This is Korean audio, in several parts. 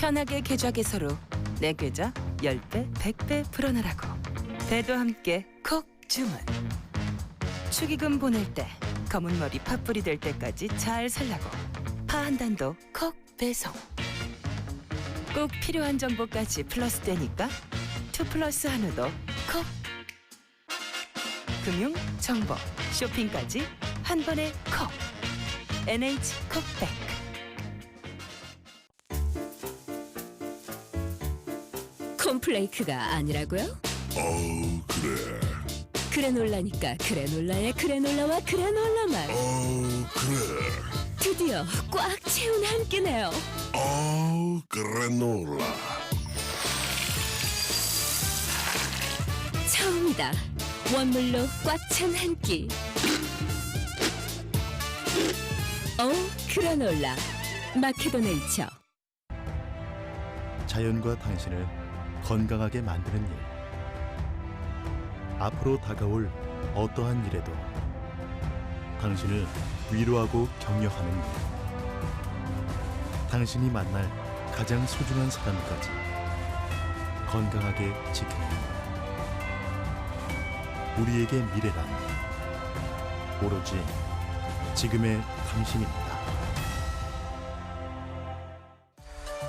편하게 계좌 개설로 내 계좌 10배, 100배 불어나라고. 배도 함께 콕 주문. 축의금 보낼 때 검은 머리 팥불이 될 때까지 잘 살라고. 파 한 단도 콕 배송. 꼭 필요한 정보까지 플러스 되니까 2+1도 콕. 금융, 정보, 쇼핑까지 한 번에 콕. NH콕백. 콘플레이크가 아니라고요? 그래. 그래놀라니까 그래놀라의 그래놀라와 그래놀라 맛. 그래. 드디어 꽉 채운 한 끼네요. 그래놀라. 처음이다. 원물로 꽉 찬 한 끼. 그래놀라. 마케도 네이처. 자연과 당신을 건강하게 만드는 일. 앞으로 다가올 어떠한 일에도 당신을 위로하고 격려하는 일. 당신이 만날 가장 소중한 사람까지 건강하게 지키는 일. 우리에게 미래란 오로지 지금의 당신입니다.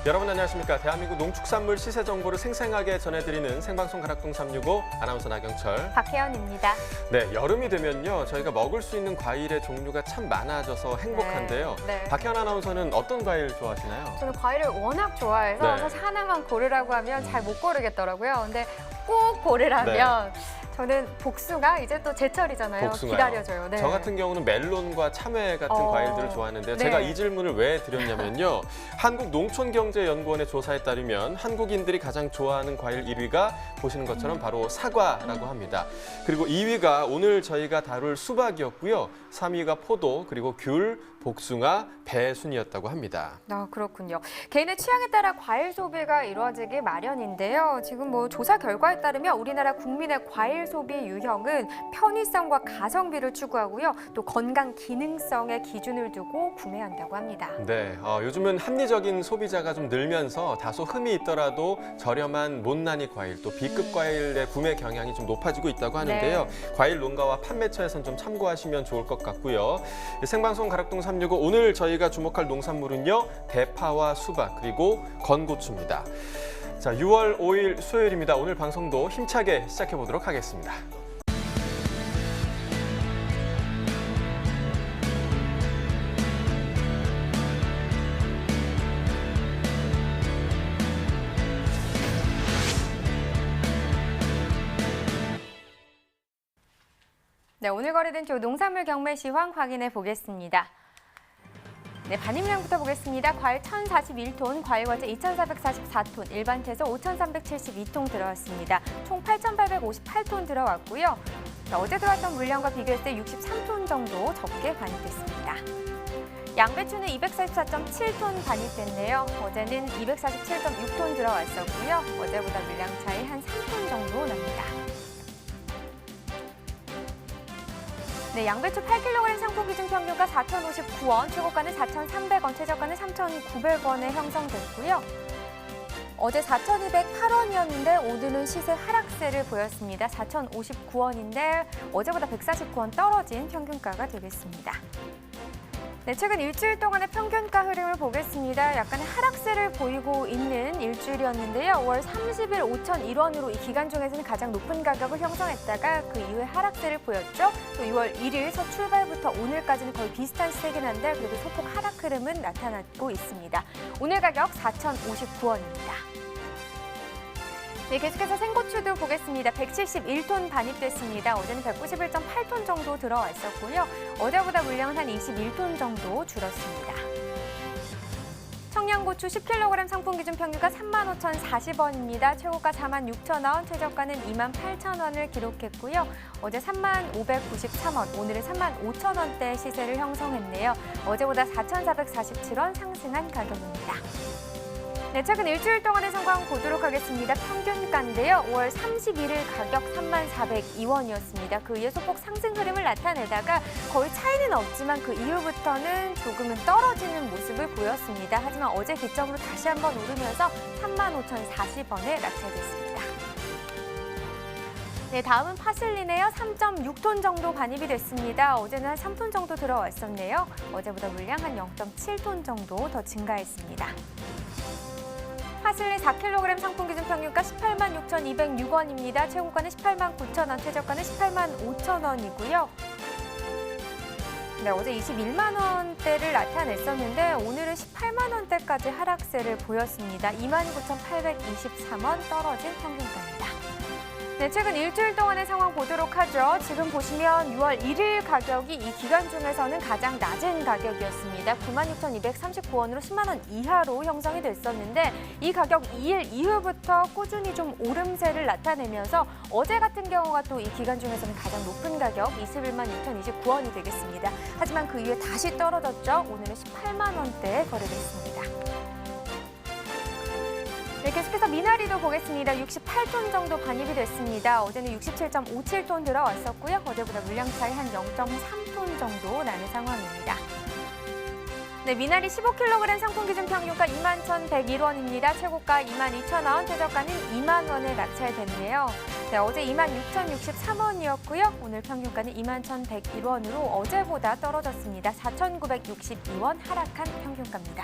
여러분 안녕하십니까. 대한민국 농축산물 시세 정보를 생생하게 전해드리는 생방송 가락동 365 아나운서 나경철, 박혜연입니다. 네, 여름이 되면요 저희가 먹을 수 있는 과일의 종류가 참 많아져서 행복한데요. 네. 박혜연 아나운서는 어떤 과일 좋아하시나요? 저는 과일을 워낙 좋아해서 네. 사실 하나만 고르라고 하면 잘 못 고르겠더라고요. 근데 꼭 고르라면 저는 복숭아, 이제 또 제철이잖아요. 복숭아요. 기다려져요. 네. 저 같은 경우는 멜론과 참외 같은 과일들을 좋아하는데요. 네. 제가 이 질문을 왜 드렸냐면요. 한국농촌경제연구원의 조사에 따르면 한국인들이 가장 좋아하는 과일 1위가 보시는 것처럼 바로 사과라고 합니다. 그리고 2위가 오늘 저희가 다룰 수박이었고요. 3위가 포도, 그리고 귤, 복숭아, 배 순이었다고 합니다. 그렇군요. 개인의 취향에 따라 과일 소비가 이루어지기 마련인데요. 지금 조사 결과에 따르면 우리나라 국민의 과일 소비 유형은 편의성과 가성비를 추구하고요. 또 건강 기능성에 기준을 두고 구매한다고 합니다. 네, 요즘은 합리적인 소비자가 좀 늘면서 다소 흠이 있더라도 저렴한 못난이 과일, 또 B급 과일의 구매 경향이 좀 높아지고 있다고 하는데요. 과일 농가와 판매처에선 좀 참고하시면 좋을 것 같고요. 생방송 가락동 365 오늘 저희가 주목할 농산물은요. 대파와 수박 그리고 건고추입니다. 자, 6월 5일 수요일입니다. 오늘 방송도 힘차게 시작해 보도록 하겠습니다. 네, 오늘 거래된 주 농산물 경매 시황 확인해 보겠습니다. 네, 반입량부터 보겠습니다. 과일 1,041톤, 과일과제 2,444톤, 일반 채소 5,372통 들어왔습니다. 총 8,858톤 들어왔고요. 자, 어제 들어왔던 물량과 비교했을 때 63톤 정도 적게 반입됐습니다. 양배추는 244.7톤 반입됐네요. 어제는 247.6톤 들어왔었고요. 어제보다 물량 차이 한 3톤 정도 납니다. 네, 양배추 8kg 상품 기준 평균가 4,059원, 최고가는 4,300원, 최저가는 3,900원에 형성됐고요. 어제 4,208원이었는데 오늘은 시세 하락세를 보였습니다. 4,059원인데 어제보다 149원 떨어진 평균가가 되겠습니다. 네, 최근 일주일 동안의 평균가 흐름을 보겠습니다. 약간의 하락세를 보이고 있는 일주일이었는데요. 5월 30일 5,001원으로 이 기간 중에서는 가장 높은 가격을 형성했다가 그 이후에 하락세를 보였죠. 또 6월 1일 첫 출발부터 오늘까지는 거의 비슷한 시세긴 한데 그래도 소폭 하락 흐름은 나타나고 있습니다. 오늘 가격 4,059원입니다. 네, 계속해서 생고추도 보겠습니다. 171톤 반입됐습니다. 어제는 191.8톤 정도 들어와 있었고요. 어제보다 물량은 한 21톤 정도 줄었습니다. 청양고추 10kg 상품 기준 평균가 35,040원입니다. 최고가 46,000원, 최저가는 28,000원을 기록했고요. 어제 35,593원, 오늘은 35,000원대 시세를 형성했네요. 어제보다 4,447원 상승한 가격입니다. 네, 최근 일주일 동안의 상황 보도록 하겠습니다. 평균가인데요. 5월 31일 가격 34,402원이었습니다. 그 이후 소폭 상승 흐름을 나타내다가 거의 차이는 없지만 그 이후부터는 조금은 떨어지는 모습을 보였습니다. 하지만 어제 기점으로 다시 한번 오르면서 35,040원에 낙찰됐습니다. 네, 다음은 파슬리네요. 3.6톤 정도 반입이 됐습니다. 어제는 한 3톤 정도 들어왔었네요. 어제보다 물량 한 0.7톤 정도 더 증가했습니다. 파슬리 4kg 상품 기준 평균가 186,206원입니다. 최고가는 189,000원, 최저가는 185,000원이고요. 네, 어제 21만 원대를 나타냈었는데 오늘은 18만 원대까지 하락세를 보였습니다. 29,823원 떨어진 평균가입니다. 네, 최근 일주일 동안의 상황 보도록 하죠. 지금 보시면 6월 1일 가격이 이 기간 중에서는 가장 낮은 가격이었습니다. 96,239원으로 10만 원 이하로 형성이 됐었는데 이 가격 2일 이후부터 꾸준히 좀 오름세를 나타내면서 어제 같은 경우가 또 이 기간 중에서는 가장 높은 가격 21만 6,029원이 되겠습니다. 하지만 그 이후에 다시 떨어졌죠. 오늘은 18만 원대에 거래됐습니다. 네, 계속해서 미나리도 보겠습니다. 68톤 정도 반입이 됐습니다. 어제는 67.57톤 들어왔었고요. 어제보다 물량 차이 한 0.3톤 정도 나는 상황입니다. 네, 미나리 15kg 상품 기준 평균가 21,101원입니다. 최고가 22,000원, 최저가는 2만 원에 낙찰됐네요. 네, 어제 26,063원이었고요. 오늘 평균가는 21,101원으로 어제보다 떨어졌습니다. 4,962원 하락한 평균가입니다.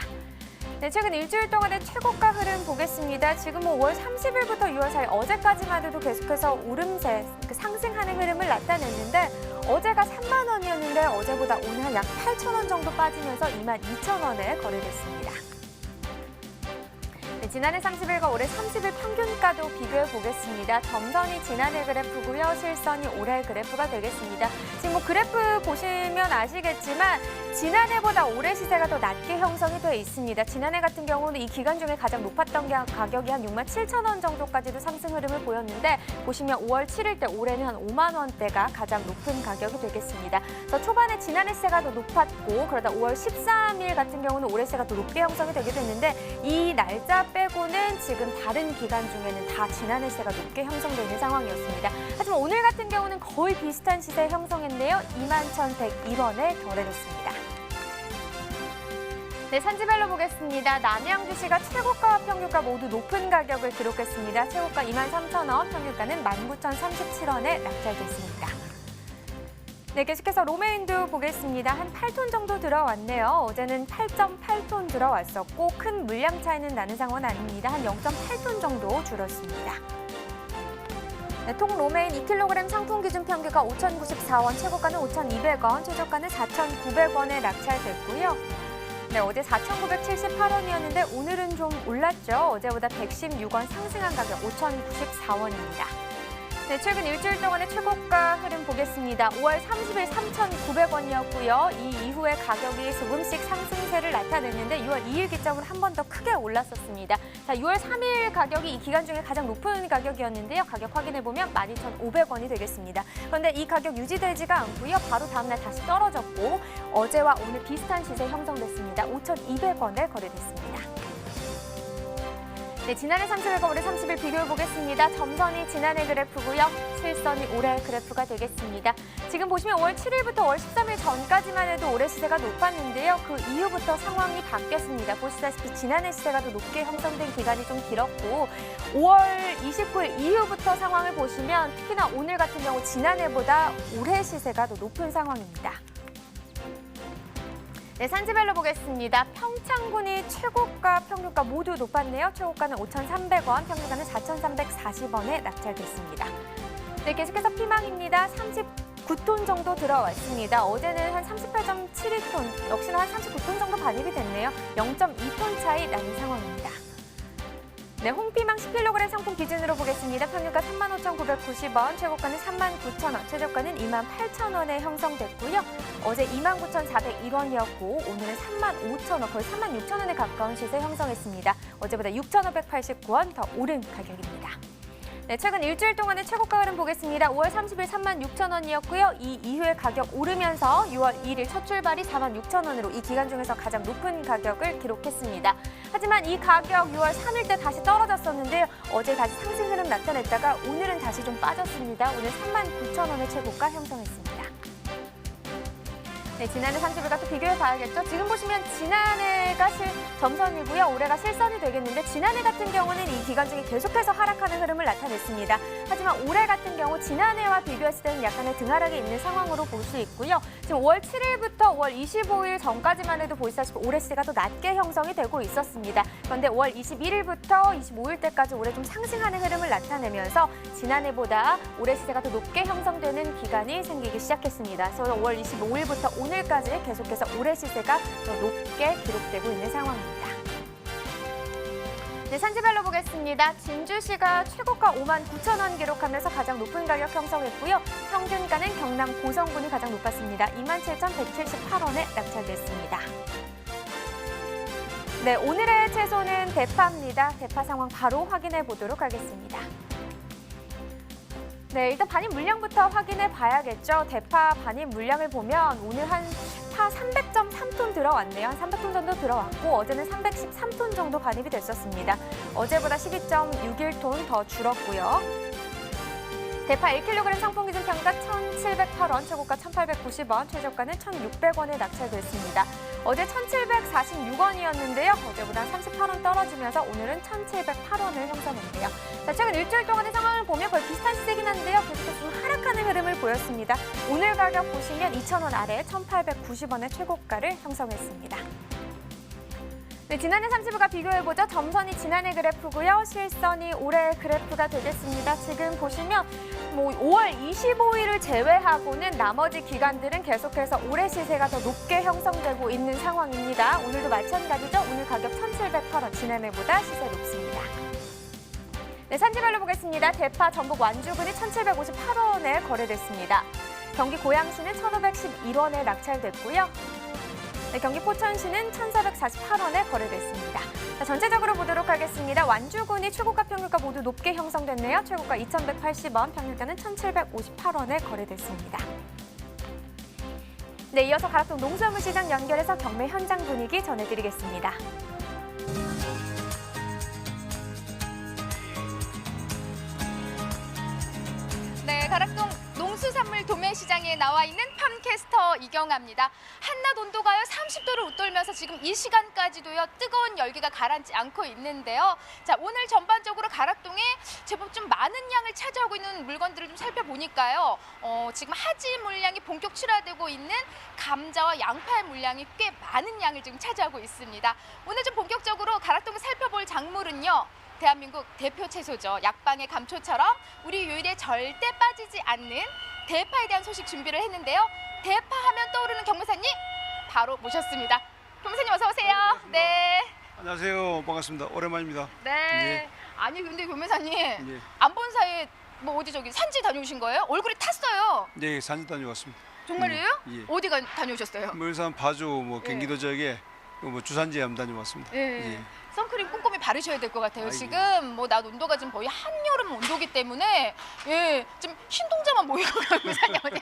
네, 최근 일주일 동안의 최고가 흐름 보겠습니다. 지금 5월 30일부터 6월 4일 어제까지만 해도 계속해서 오름세, 상승하는 흐름을 나타냈는데 어제가 3만 원이었는데 어제보다 오늘 한 약 8,000원 정도 빠지면서 22,000원에 거래됐습니다. 네, 지난해 30일과 올해 30일 평균가도 비교해 보겠습니다. 점선이 지난해 그래프고요. 실선이 올해 그래프가 되겠습니다. 지금 그래프 보시면 아시겠지만 지난해보다 올해 시세가 더 낮게 형성이 되어 있습니다. 지난해 같은 경우는 이 기간 중에 가장 높았던 가격이 한 67,000원 정도까지도 상승 흐름을 보였는데 보시면 5월 7일 때 올해는 한 5만 원대가 가장 높은 가격이 되겠습니다. 그래서 초반에 지난해 시세가 더 높았고 그러다 5월 13일 같은 경우는 올해 시세가 더 높게 형성이 되게 됐는데 이 날짜 빼고는 지금 다른 기간 중에는 다 지난해 시세가 높게 형성되어 있는 상황이었습니다. 하지만 오늘 같은 경우는 거의 비슷한 시세 형성했네요. 21,101원에 거래됐습니다. 네, 산지별로 보겠습니다. 남양주시가 최고가와 평균가 모두 높은 가격을 기록했습니다. 최고가 23,000원, 평균가는 19,037원에 낙찰됐습니다. 네, 계속해서 로메인도 보겠습니다. 한 8톤 정도 들어왔네요. 어제는 8.8톤 들어왔었고 큰 물량 차이는 나는 상황은 아닙니다. 한 0.8톤 정도 줄었습니다. 네, 통 로메인 2kg 상품 기준 평균가 5,094원, 최고가는 5,200원, 최저가는 4,900원에 낙찰됐고요. 네, 어제 4,978원이었는데 오늘은 좀 올랐죠. 어제보다 116원 상승한 가격 5,094원입니다. 네, 최근 일주일 동안의 최고가 흐름 보겠습니다. 5월 30일 3,900원이었고요. 이 이후에 가격이 조금씩 상승세를 나타냈는데 6월 2일 기점으로 한 번 더 크게 올랐었습니다. 자, 6월 3일 가격이 이 기간 중에 가장 높은 가격이었는데요. 가격 확인해보면 12,500원이 되겠습니다. 그런데 이 가격 유지되지가 않고요. 바로 다음날 다시 떨어졌고 어제와 오늘 비슷한 시세 형성됐습니다. 5,200원에 거래됐습니다. 네, 지난해 30일과 올해 30일 비교해 보겠습니다. 점선이 지난해 그래프고요. 실선이 올해 그래프가 되겠습니다. 지금 보시면 5월 7일부터 5월 13일 전까지만 해도 올해 시세가 높았는데요. 그 이후부터 상황이 바뀌었습니다. 보시다시피 지난해 시세가 더 높게 형성된 기간이 좀 길었고 5월 29일 이후부터 상황을 보시면 특히나 오늘 같은 경우 지난해보다 올해 시세가 더 높은 상황입니다. 네, 산지별로 보겠습니다. 평창군이 최고가, 평균가 모두 높았네요. 최고가는 5,300원, 평균가는 4,340원에 낙찰됐습니다. 네, 계속해서 피망입니다. 39톤 정도 들어왔습니다. 어제는 한 38.72톤, 역시나 한 39톤 정도 반입이 됐네요. 0.2톤 차이 나는 상황입니다. 네, 홍피망 10kg 상품 기준으로 보겠습니다. 평균가 35,990원, 최고가는 39,000원, 최저가는 28,000원에 형성됐고요. 어제 29,401원이었고 오늘은 35,000원, 거의 36,000원에 가까운 시세 형성했습니다. 어제보다 6,589원 더 오른 가격입니다. 네, 최근 일주일 동안의 최고가 흐름 보겠습니다. 5월 30일 36,000원이었고요. 이 이후에 가격 오르면서 6월 1일 첫 출발이 46,000원으로 이 기간 중에서 가장 높은 가격을 기록했습니다. 하지만 이 가격 6월 3일 때 다시 떨어졌었는데요. 어제 다시 상승 흐름 나타냈다가 오늘은 다시 좀 빠졌습니다. 오늘 39,000원의 최고가 형성했습니다. 네, 지난해 30일과 또 비교해 봐야겠죠. 지금 보시면 지난해가 점선이고요. 올해가 실선이 되겠는데 지난해 같은 경우는 이 기간 중에 계속해서 하락하는 흐름을 나타냈습니다. 하지만 올해 같은 경우 지난해와 비교했을 때는 약간의 등하락이 있는 상황으로 볼 수 있고요. 지금 5월 7일부터 5월 25일 전까지만 해도 보시다시피 올해 시세가 더 낮게 형성이 되고 있었습니다. 그런데 5월 21일부터 25일 때까지 올해 좀 상승하는 흐름을 나타내면서 지난해보다 올해 시세가 더 높게 형성되는 기간이 생기기 시작했습니다. 그래서 5월 25일부터 오늘까지 계속해서 올해 시세가 더 높게 기록되고 있는 상황입니다. 네, 산지별로 보겠습니다. 진주시가 최고가 59,000원 기록하면서 가장 높은 가격 형성했고요. 평균가는 경남 고성군이 가장 높았습니다. 27,178원에 낙찰됐습니다. 네, 오늘의 채소는 대파입니다. 대파 상황 바로 확인해 보도록 하겠습니다. 네, 일단 반입 물량부터 확인해 봐야겠죠. 대파 반입 물량을 보면 오늘 한 파 300.3톤 들어왔네요. 한 300톤 정도 들어왔고 어제는 313톤 정도 반입이 됐었습니다. 어제보다 12.61톤 더 줄었고요. 대파 1kg 상품 기준 평가 1,708원, 최고가 1,890원, 최저가는 1,600원에 낙찰됐습니다. 어제 1,746원이었는데요. 어제보다 38원 떨어지면서 오늘은 1,708원을 형성했네요. 자, 최근 일주일 동안의 상황을 보면 거의 비슷한 시세긴 한데요. 계속해서 좀 하락하는 흐름을 보였습니다. 오늘 가격 보시면 2,000원 아래 1,890원의 최고가를 형성했습니다. 네, 지난해 30일과 비교해보죠. 점선이 지난해 그래프고요. 실선이 올해 그래프가 되겠습니다. 지금 보시면 5월 25일을 제외하고는 나머지 기간들은 계속해서 올해 시세가 더 높게 형성되고 있는 상황입니다. 오늘도 마찬가지죠. 오늘 가격 1,708원, 지난해보다 시세 높습니다. 네, 산지별로 보겠습니다. 대파 전북 완주군이 1,758원에 거래됐습니다. 경기 고양시는 1,511원에 낙찰됐고요. 네, 경기 포천시는 1,448원에 거래됐습니다. 자, 전체적으로 보도록 하겠습니다. 완주군이 최고가 평균가 모두 높게 형성됐네요. 최고가 2,180원, 평균가는 1,758원에 거래됐습니다. 네, 이어서 가락동 농수산물 시장 연결해서 경매 현장 분위기 전해드리겠습니다. 네, 가락동 농수산물 도매시장에 나와 있는 팜캐스터 이경아입니다. 한낮 온도가요 30도를 웃돌면서 지금 이 시간까지도요 뜨거운 열기가 가라앉지 않고 있는데요. 자, 오늘 전반적으로 가락동에 제법 좀 많은 양을 차지하고 있는 물건들을 좀 살펴보니까요. 지금 하지 물량이 본격 출하되고 있는 감자와 양파의 물량이 꽤 많은 양을 지금 차지하고 있습니다. 오늘 좀 본격적으로 가락동을 살펴볼 작물은요. 대한민국 대표 채소죠. 약방의 감초처럼 우리 요리에 절대 빠지지 않는 대파에 대한 소식 준비를 했는데요. 대파 하면 떠오르는 경매사님 바로 모셨습니다. 경매사님 어서 오세요. 네. 안녕하세요. 반갑습니다. 오랜만입니다. 네. 예. 아니 근데 경매사님 예. 안 본 사이에 뭐 어디 저기 산지 다녀오신 거예요? 얼굴이 탔어요. 네, 산지 다녀왔습니다. 정말이에요? 예. 어디 다녀오셨어요? 물산 파주 경기도 지역에 주산지에 한번 다녀왔습니다. 예. 예. 선크림 꼼꼼히 바르셔야 될 것 같아요. 아이고. 지금 낮 온도가 지금 거의 한여름 온도기 때문에 좀 흰 동자만 보이고 경매사님 어디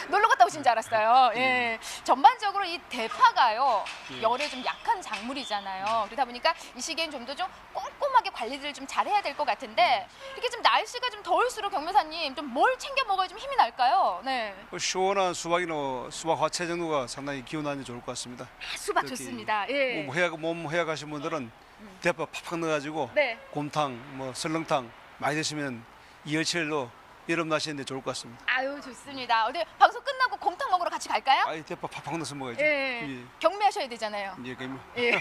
놀러 갔다 오신 줄 알았어요. 예. 전반적으로 이 대파가요 열에 좀 약한 작물이잖아요. 그러다 보니까 이 시기엔 좀 더 좀 꼼꼼하게 관리를 좀 잘해야 될 것 같은데 이렇게 좀 날씨가 좀 더울수록 경매사님 좀 뭘 챙겨 먹어야 좀 힘이 날까요? 네. 시원한 수박이나 수박 화채 정도가 상당히 기운하니 좋을 것 같습니다. 수박 특히 좋습니다. 예. 몸 해약하신 분들은 대파 팍팍 넣어가지고 네. 곰탕, 설렁탕 많이 드시면 이열치열로 여름 날씨인데 좋을 것 같습니다. 아유 좋습니다. 어디 방송 끝나고 곰탕 먹으러 같이 갈까요? 아이 대파 팍팍 넣어서 먹어야죠. 예. 경매하셔야 되잖아요. 예, 그럼요. 예.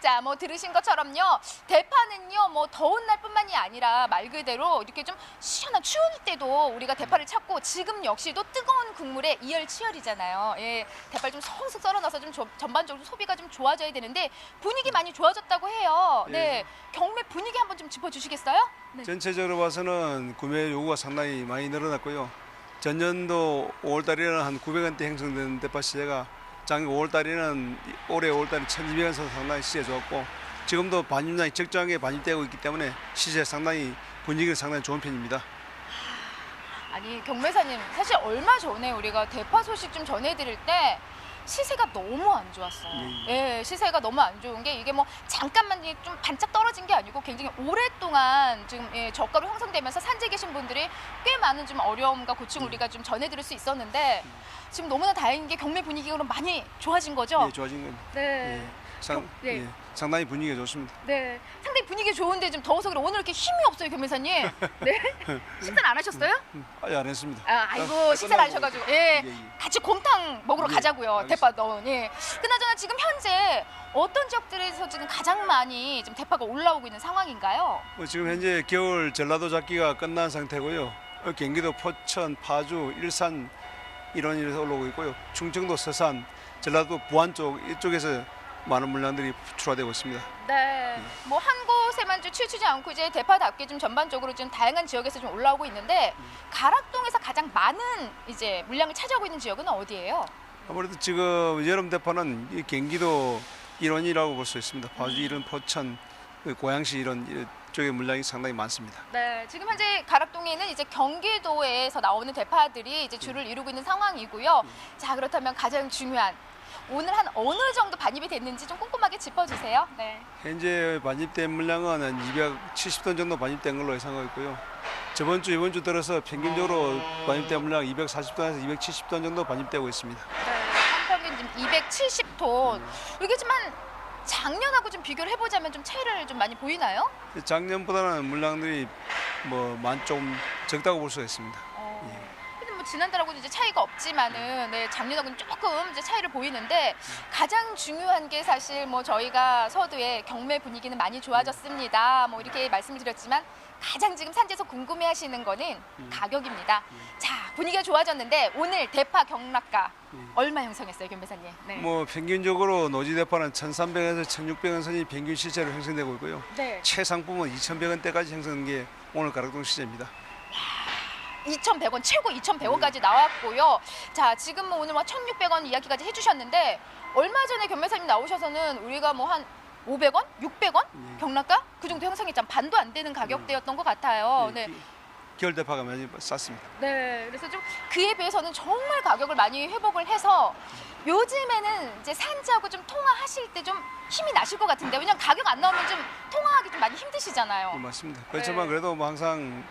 자, 들으신 것처럼요. 대파는요, 더운 날뿐만이 아니라 말 그대로 이렇게 좀 시원한 추울 때도 우리가 대파를 찾고 지금 역시도 뜨거운 국물에 이열치열이잖아요. 예. 대파를 좀 성숙 썰어놔서 좀 전반적으로 소비가 좀 좋아져야 되는데 분위기 많이 좋아졌다고 해요. 네. 경매 분위기 한번 좀 짚어주시겠어요? 네. 전체적으로 봐서는 구매 요구가 상당히 많이 늘어났고요. 전년도 5월달에는 한 900원대 형성된 대파 시세가 작년 5월달에는 올해 5월달에 1,200원 선 상당히 시세가 좋았고 지금도 반입량이 적정하게 반입되고 있기 때문에 시세 상당히 분위기는 상당히 좋은 편입니다. 아니 경매사님 사실 얼마 전에 우리가 대파 소식 좀 전해드릴 때 시세가 너무 안 좋았어요. 예, 시세가 너무 안 좋은 게 이게 뭐 잠깐만 좀 반짝 떨어진 게 아니고 굉장히 오랫동안 지금 저가로 형성되면서 산지에 계신 분들이 꽤 많은 좀 어려움과 고충 우리가 좀 전해드릴 수 있었는데 지금 너무나 다행인 게 경매 분위기가 그럼 많이 좋아진 거죠? 예, 좋아진 겁니다. 네. 네. 상당히 분위기가 좋습니다. 네, 상당히 분위기 좋은데 좀 더워서 그래 오늘 이렇게 힘이 없어요, 경매사님. 네, 식사는 안 하셨어요? 아예 안 했습니다. 아이고 식사를 안 끝나고- 하셔가지고 예, 예. 같이 곰탕 먹으러 예, 가자고요. 알겠습니다. 대파 넣은. 예. 그나저나 지금 현재 어떤 지역들에서 지금 가장 많이 좀 대파가 올라오고 있는 상황인가요? 지금 현재 겨울 전라도 잡기가 끝난 상태고요. 경기도 포천, 파주, 일산 이런 일에서 올라오고 있고요. 충청도 서산, 전라도 부안 쪽 이쪽에서 많은 물량들이 출하되고 있습니다. 네. 뭐 한 곳에만 좀 치우치지 않고 이제 대파답게 좀 전반적으로 좀 다양한 지역에서 좀 올라오고 있는데 가락동에서 가장 많은 이제 물량을 차지하고 있는 지역은 어디예요? 아무래도 지금 여름 대파는 이 경기도 일원이라고 볼 수 있습니다. 파주, 일원, 포천, 고양시 이런 쪽의 물량이 상당히 많습니다. 네, 지금 현재 가락동에는 이제 경기도에서 나오는 대파들이 이제 주를 이루고 있는 상황이고요. 자, 그렇다면 가장 중요한 오늘 한 어느 정도 반입이 됐는지 좀 꼼꼼하게 짚어주세요. 네. 현재 반입된 물량은 한 270톤 정도 반입된 걸로 예상하고 있고요. 저번 주, 이번 주 들어서 평균적으로 반입된 물량 240톤에서 270톤 정도 반입되고 있습니다. 네, 한평균 지금 270톤. 이게 좀 한 작년하고 좀 비교를 해보자면 좀 차이를 좀 많이 보이나요? 작년보다는 물량들이 좀 적다고 볼 수가 있습니다. 근데 뭐 지난달하고는 이제 차이가 없지만은 네, 작년하고는 조금 이제 차이를 보이는데 가장 중요한 게 사실 뭐 저희가 서두에 경매 분위기는 많이 좋아졌습니다. 뭐 이렇게 말씀을 드렸지만 가장 지금 산지에서 궁금해하시는 거는 가격입니다. 자, 분위기가 좋아졌는데 오늘 대파 경락가 얼마 형성했어요, 경매사님? 네. 뭐 평균적으로 노지 대파는 1,300원에서 1,600원 선이 평균 시세로 형성되고 있고요. 네. 최상품은 2,100원대까지 형성된 게 오늘 가락동 시세입니다. 2,100원, 최고 2,100원까지 나왔고요. 자, 지금 뭐 오늘 뭐 1,600원 이야기까지 해주셨는데 얼마 전에 경매사님 나오셔서는 우리가 뭐 한 500원, 600원 경락가 그 정도 형성했잖아요. 반도 안 되는 가격대였던 것 같아요. 네. 겨울 대파가 많이 쌌습니다. 네, 그래서 좀 그에 비해서는 정말 가격을 많이 회복을 해서 요즘에는 이제 산지하고 좀 통화하실 때 좀 힘이 나실 것 같은데 왜냐면 가격 안 나오면 좀 통화하기 좀 많이 힘드시잖아요. 네, 맞습니다. 그렇지만 그래도 뭐 항상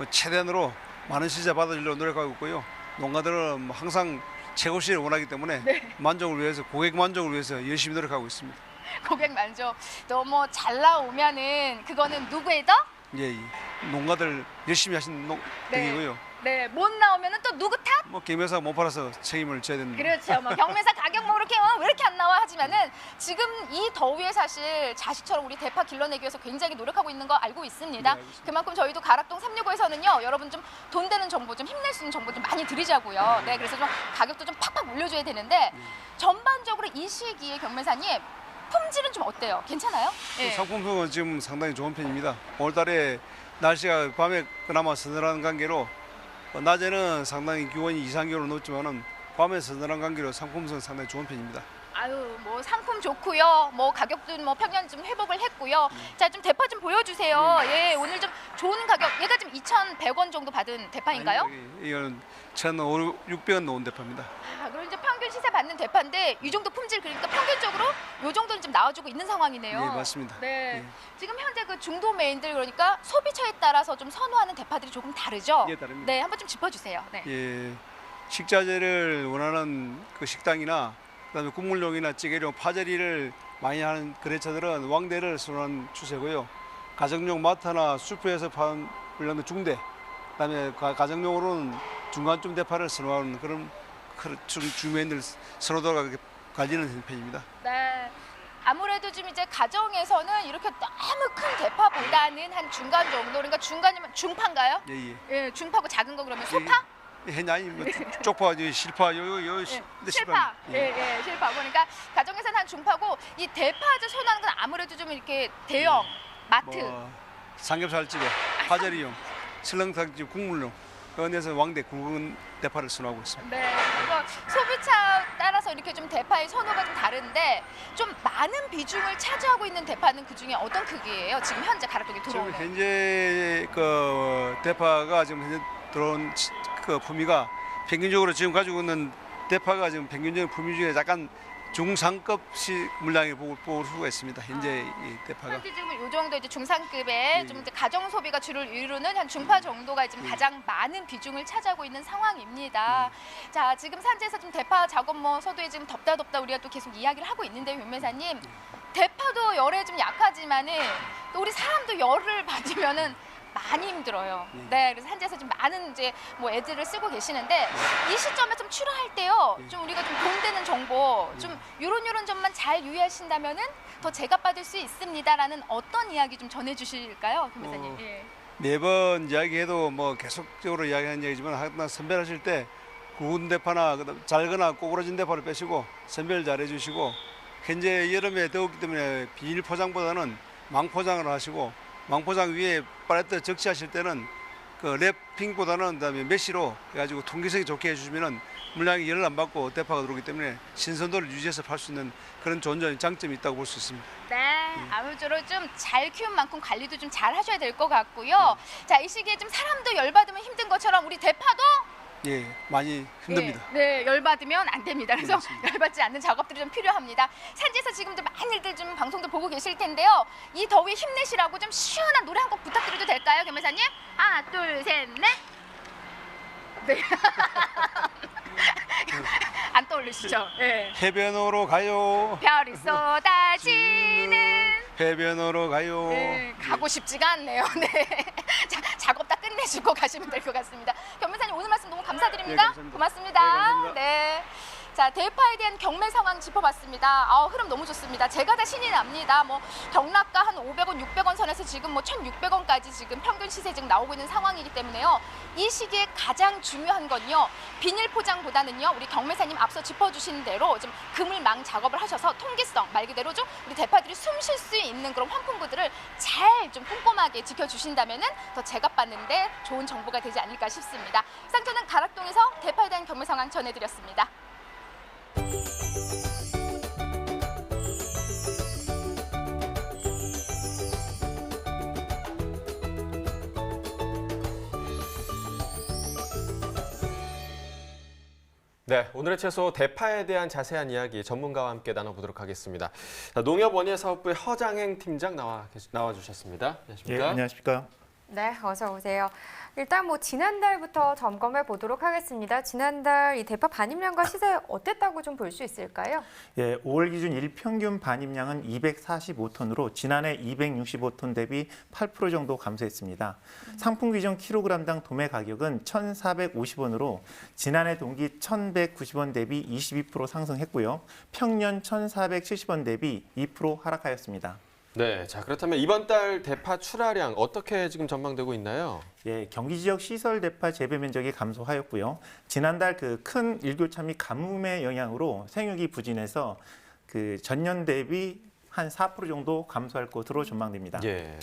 최대한으로 많은 시세 받아주려고 노력하고 있고요. 농가들은 뭐 항상 최고 시세를 원하기 때문에 만족을 위해서 고객 만족을 위해서 열심히 노력하고 있습니다. 고객 만족. 너무 잘 나오면은 그거는 누구의 덕? 예, 농가들 열심히 하신 덕이고요. 네, 못 나오면은 또 누구 탓? 뭐 경매사가 못 팔아서 책임을 져야 됩니다. 그렇죠. 뭐 경매사 가격 뭐 이렇게 왜 이렇게 안 나와 하지만은 지금 이 더위에 사실 자식처럼 우리 대파 길러내기 위해서 굉장히 노력하고 있는 거 알고 있습니다. 네, 알겠습니다. 그만큼 저희도 가락동 365에서는요, 여러분 좀 돈 되는 정보, 좀 힘낼 수 있는 정보 좀 많이 드리자고요. 네, 그래서 좀 가격도 좀 팍팍 올려줘야 되는데 전반적으로 이 시기에 경매사님 품질은 좀 어때요? 괜찮아요? 예. 상품성은 지금 상당히 좋은 편입니다. 오늘달에 날씨가 밤에 그나마 서늘한 관계로 낮에는 상당히 기온이 이상기온을 높지만은 밤에 서늘한 관계로 상품성은 상당히 좋은 편입니다. 아유, 뭐 상품 좋고요. 뭐 가격도 뭐 평년 좀 회복을 했고요. 자, 좀 대파 좀 보여주세요. 예, 오늘 좀 좋은 가격. 얘가 지금 2,100원 정도 받은 대파인가요? 아니, 이거는 1,600원 놓은 대파입니다. 아, 그럼 이제 평균 시세 받는 대파인데 이 정도 품질 그러니까 평균적으로 이 정도는 좀 나와주고 있는 상황이네요. 네, 맞습니다. 네. 예. 지금 현재 그 중도 메인들 그러니까 소비처에 따라서 좀 선호하는 대파들이 조금 다르죠? 예, 다릅니다. 네, 한번 좀 짚어주세요. 네. 예, 식자재를 원하는 그 식당이나 그다음에 국물용이나 찌개용, 파절이를 많이 하는 거래처들은 왕대를 선호하는 추세고요. 가정용 마트나 슈퍼에서 파는 물량도 중대, 그다음에 가정용으로는 중간쯤 대파를 선호하는 그런 주민들 선호도가 갈리는 편입니다. 네. 아무래도 지금 이제 가정에서는 이렇게 너무 큰 대파보다는 한 중간 정도, 그러니까 중간이면 중파인가요? 예, 예. 예, 중파고 작은 거 그러면 소파? 아니 뭐 쪽파, 실파, 실파. 예, 실파. 그러니까 가정에서는 한 중파고 이 대파를 선호하는 건 아무래도 좀 이렇게 대형 마트. 뭐 삼겹살집에 파절이용, 설렁탕집 국물용 그런 데서 왕대 굵은 대파를 선호하고 있습니다. 네. 그리고 소비차 따라서 따라서 이렇게 좀 대파의 선호가 좀 다른데 좀 많은 비중을 차지하고 있는 대파는 그 중에 어떤 크기예요? 지금 현재 가락동에 지금 들어오는. 현재 그 대파가 지금 현재 들어온 그 품위가 평균적으로 지금 가지고 있는 대파가 지금 평균적인 품위 중에 약간 중상급식 물량이 볼 수가 있습니다. 현재 이 대파가. 현재 지금 이 정도 이제 중상급의 좀 이제 가정 소비가 주를 이루는 한 중파 정도가 지금 가장 많은 비중을 차지하고 있는 상황입니다. 자, 지금 산지에서 좀 대파 작업 뭐 서도에 지금 덥다 우리가 또 계속 이야기를 하고 있는데 윤매사님, 대파도 열에 좀 약하지만은 또 우리 사람도 열을 받으면은 많이 힘들어요. 네, 그래서 산지에서 좀 많은 이제 뭐 애들을 쓰고 계시는데 이 시점에 좀 출하할 때요, 좀 우리가 좀 도움되는 정보, 좀 요런 점만 잘 유의하신다면은 더 제값받을 수 있습니다라는 어떤 이야기 좀 전해주실까요, 김 회사님? 예. 매번 이야기해도 뭐 계속적으로 이야기하는 얘기지만 하여튼 선별하실 때 구운 대파나 그다음 잘거나 꼬부러진 대파를 빼시고 선별 잘 해주시고, 현재 여름에 더웠기 때문에 비닐 포장보다는 망포장을 하시고, 망포장 위에 팔레트 적시하실 때는 그 랩핑보다는 그다음에 메쉬로 해가지고 통기성이 좋게 해주시면은 물량이 열을 안 받고 대파가 들어오기 때문에 신선도를 유지해서 팔 수 있는 그런 좋은 장점이 있다고 볼 수 있습니다. 네, 아무쪼록 좀 잘 키운 만큼 관리도 좀 잘 하셔야 될 것 같고요. 자, 이 시기에 좀 사람도 열받으면 힘든 것처럼 우리 대파도 예, 많이 힘듭니다. 네, 열받으면 안 됩니다. 그래서 맞습니다. 열받지 않는 작업들이 좀 필요합니다. 산지에서 지금도 많이들 좀 방송도 보고 계실 텐데요. 이 더위에 힘내시라고 좀 시원한 노래 한 곡 부탁드려도 될까요, 김 회사님? 하나, 둘, 셋, 넷. 네. 안 떠올리시죠? 네. 해변으로 가요. 별이 쏟아지는. 해변으로 가요. 네, 가고 싶지가 않네요. 네. 자, 작업 다 끝내시고 가시면 될 것 같습니다. 변호사님 오늘 말씀 너무 감사드립니다. 네, 감사합니다. 고맙습니다. 네, 감사합니다. 네. 자, 대파에 대한 경매 상황 짚어봤습니다. 흐름 너무 좋습니다. 제가 다 신이 납니다. 뭐 경락가 한 500원, 600원 선에서 지금 뭐 1,600원까지 지금 평균 시세 지금 나오고 있는 상황이기 때문에요. 이 시기에 가장 중요한 건요, 비닐 포장보다는요, 우리 경매사님 앞서 짚어주신 대로 좀 그물망 작업을 하셔서 통기성, 말 그대로 좀 우리 대파들이 숨 쉴 수 있는 그런 환풍구들을 잘 좀 꼼꼼하게 지켜주신다면은 더 제값받는데 좋은 정보가 되지 않을까 싶습니다. 이상 저는 가락동에서 대파에 대한 경매 상황 전해드렸습니다. 네, 오늘의 채소 대파에 대한 자세한 이야기 전문가와 함께 나눠보도록 하겠습니다. 자, 농협원예사업부의 허장행 팀장 나와주셨습니다. 안녕하십니까? 예, 안녕하십니까? 네, 어서 오세요. 일단 뭐 지난달부터 점검해 보도록 하겠습니다. 지난달 이 대파 반입량과 시세 어땠다고 좀 볼 수 있을까요? 예, 5월 기준 일평균 반입량은 245톤으로 지난해 265톤 대비 8% 정도 감소했습니다. 상품 기준 킬로그램당 도매 가격은 1,450원으로 지난해 동기 1,190원 대비 22% 상승했고요. 평년 1,470원 대비 2% 하락하였습니다. 네, 자 그렇다면 이번 달 대파 출하량 어떻게 지금 전망되고 있나요? 예, 경기 지역 시설 대파 재배 면적이 감소하였고요. 지난달 그 큰 일교차 및 가뭄의 영향으로 생육이 부진해서 그 전년 대비 한 4% 정도 감소할 것으로 전망됩니다. 예.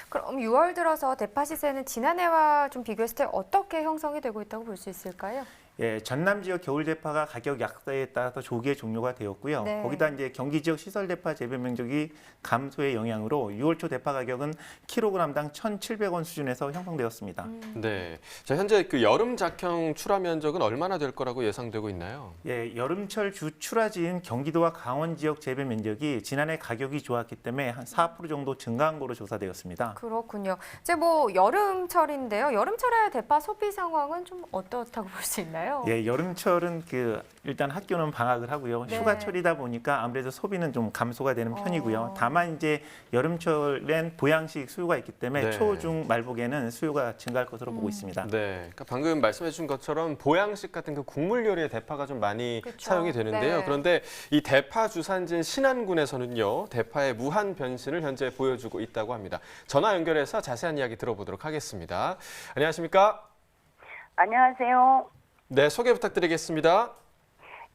그럼 6월 들어서 대파 시세는 지난해와 좀 비교했을 때 어떻게 형성이 되고 있다고 볼 수 있을까요? 예, 전남 지역 겨울 대파가 가격 약세에 따라서 조기에 종료가 되었고요. 네. 거기다 이제 경기 지역 시설 대파 재배 면적이 감소의 영향으로 6월 초 대파 가격은 킬로그램당 1,700원 수준에서 형성되었습니다. 네. 자, 현재 그 여름 작형 출하 면적은 얼마나 될 거라고 예상되고 있나요? 예, 여름철 주 출하지인 경기도와 강원 지역 재배 면적이 지난해 가격이 좋았기 때문에 한 4% 정도 증가한 거로 조사되었습니다. 그렇군요. 이제 뭐 여름철인데요. 여름철에 대파 소비 상황은 좀 어떻다고 볼 수 있나요? 예, 여름철은 그 일단 학교는 방학을 하고요. 네. 휴가철이다 보니까 아무래도 소비는 좀 감소가 되는 편이고요. 다만 이제 여름철엔 보양식 수요가 있기 때문에 네. 초, 중, 말복에는 수요가 증가할 것으로 보고 있습니다. 네. 그러니까 방금 말씀해 주신 것처럼 보양식 같은 그 국물 요리에 대파가 좀 많이 그쵸. 사용이 되는데요. 네. 그런데 이 대파 주산지인 신안군에서는요. 대파의 무한 변신을 현재 보여주고 있다고 합니다. 전화 연결해서 자세한 이야기 들어보도록 하겠습니다. 안녕하십니까? 안녕하세요. 네, 소개 부탁드리겠습니다.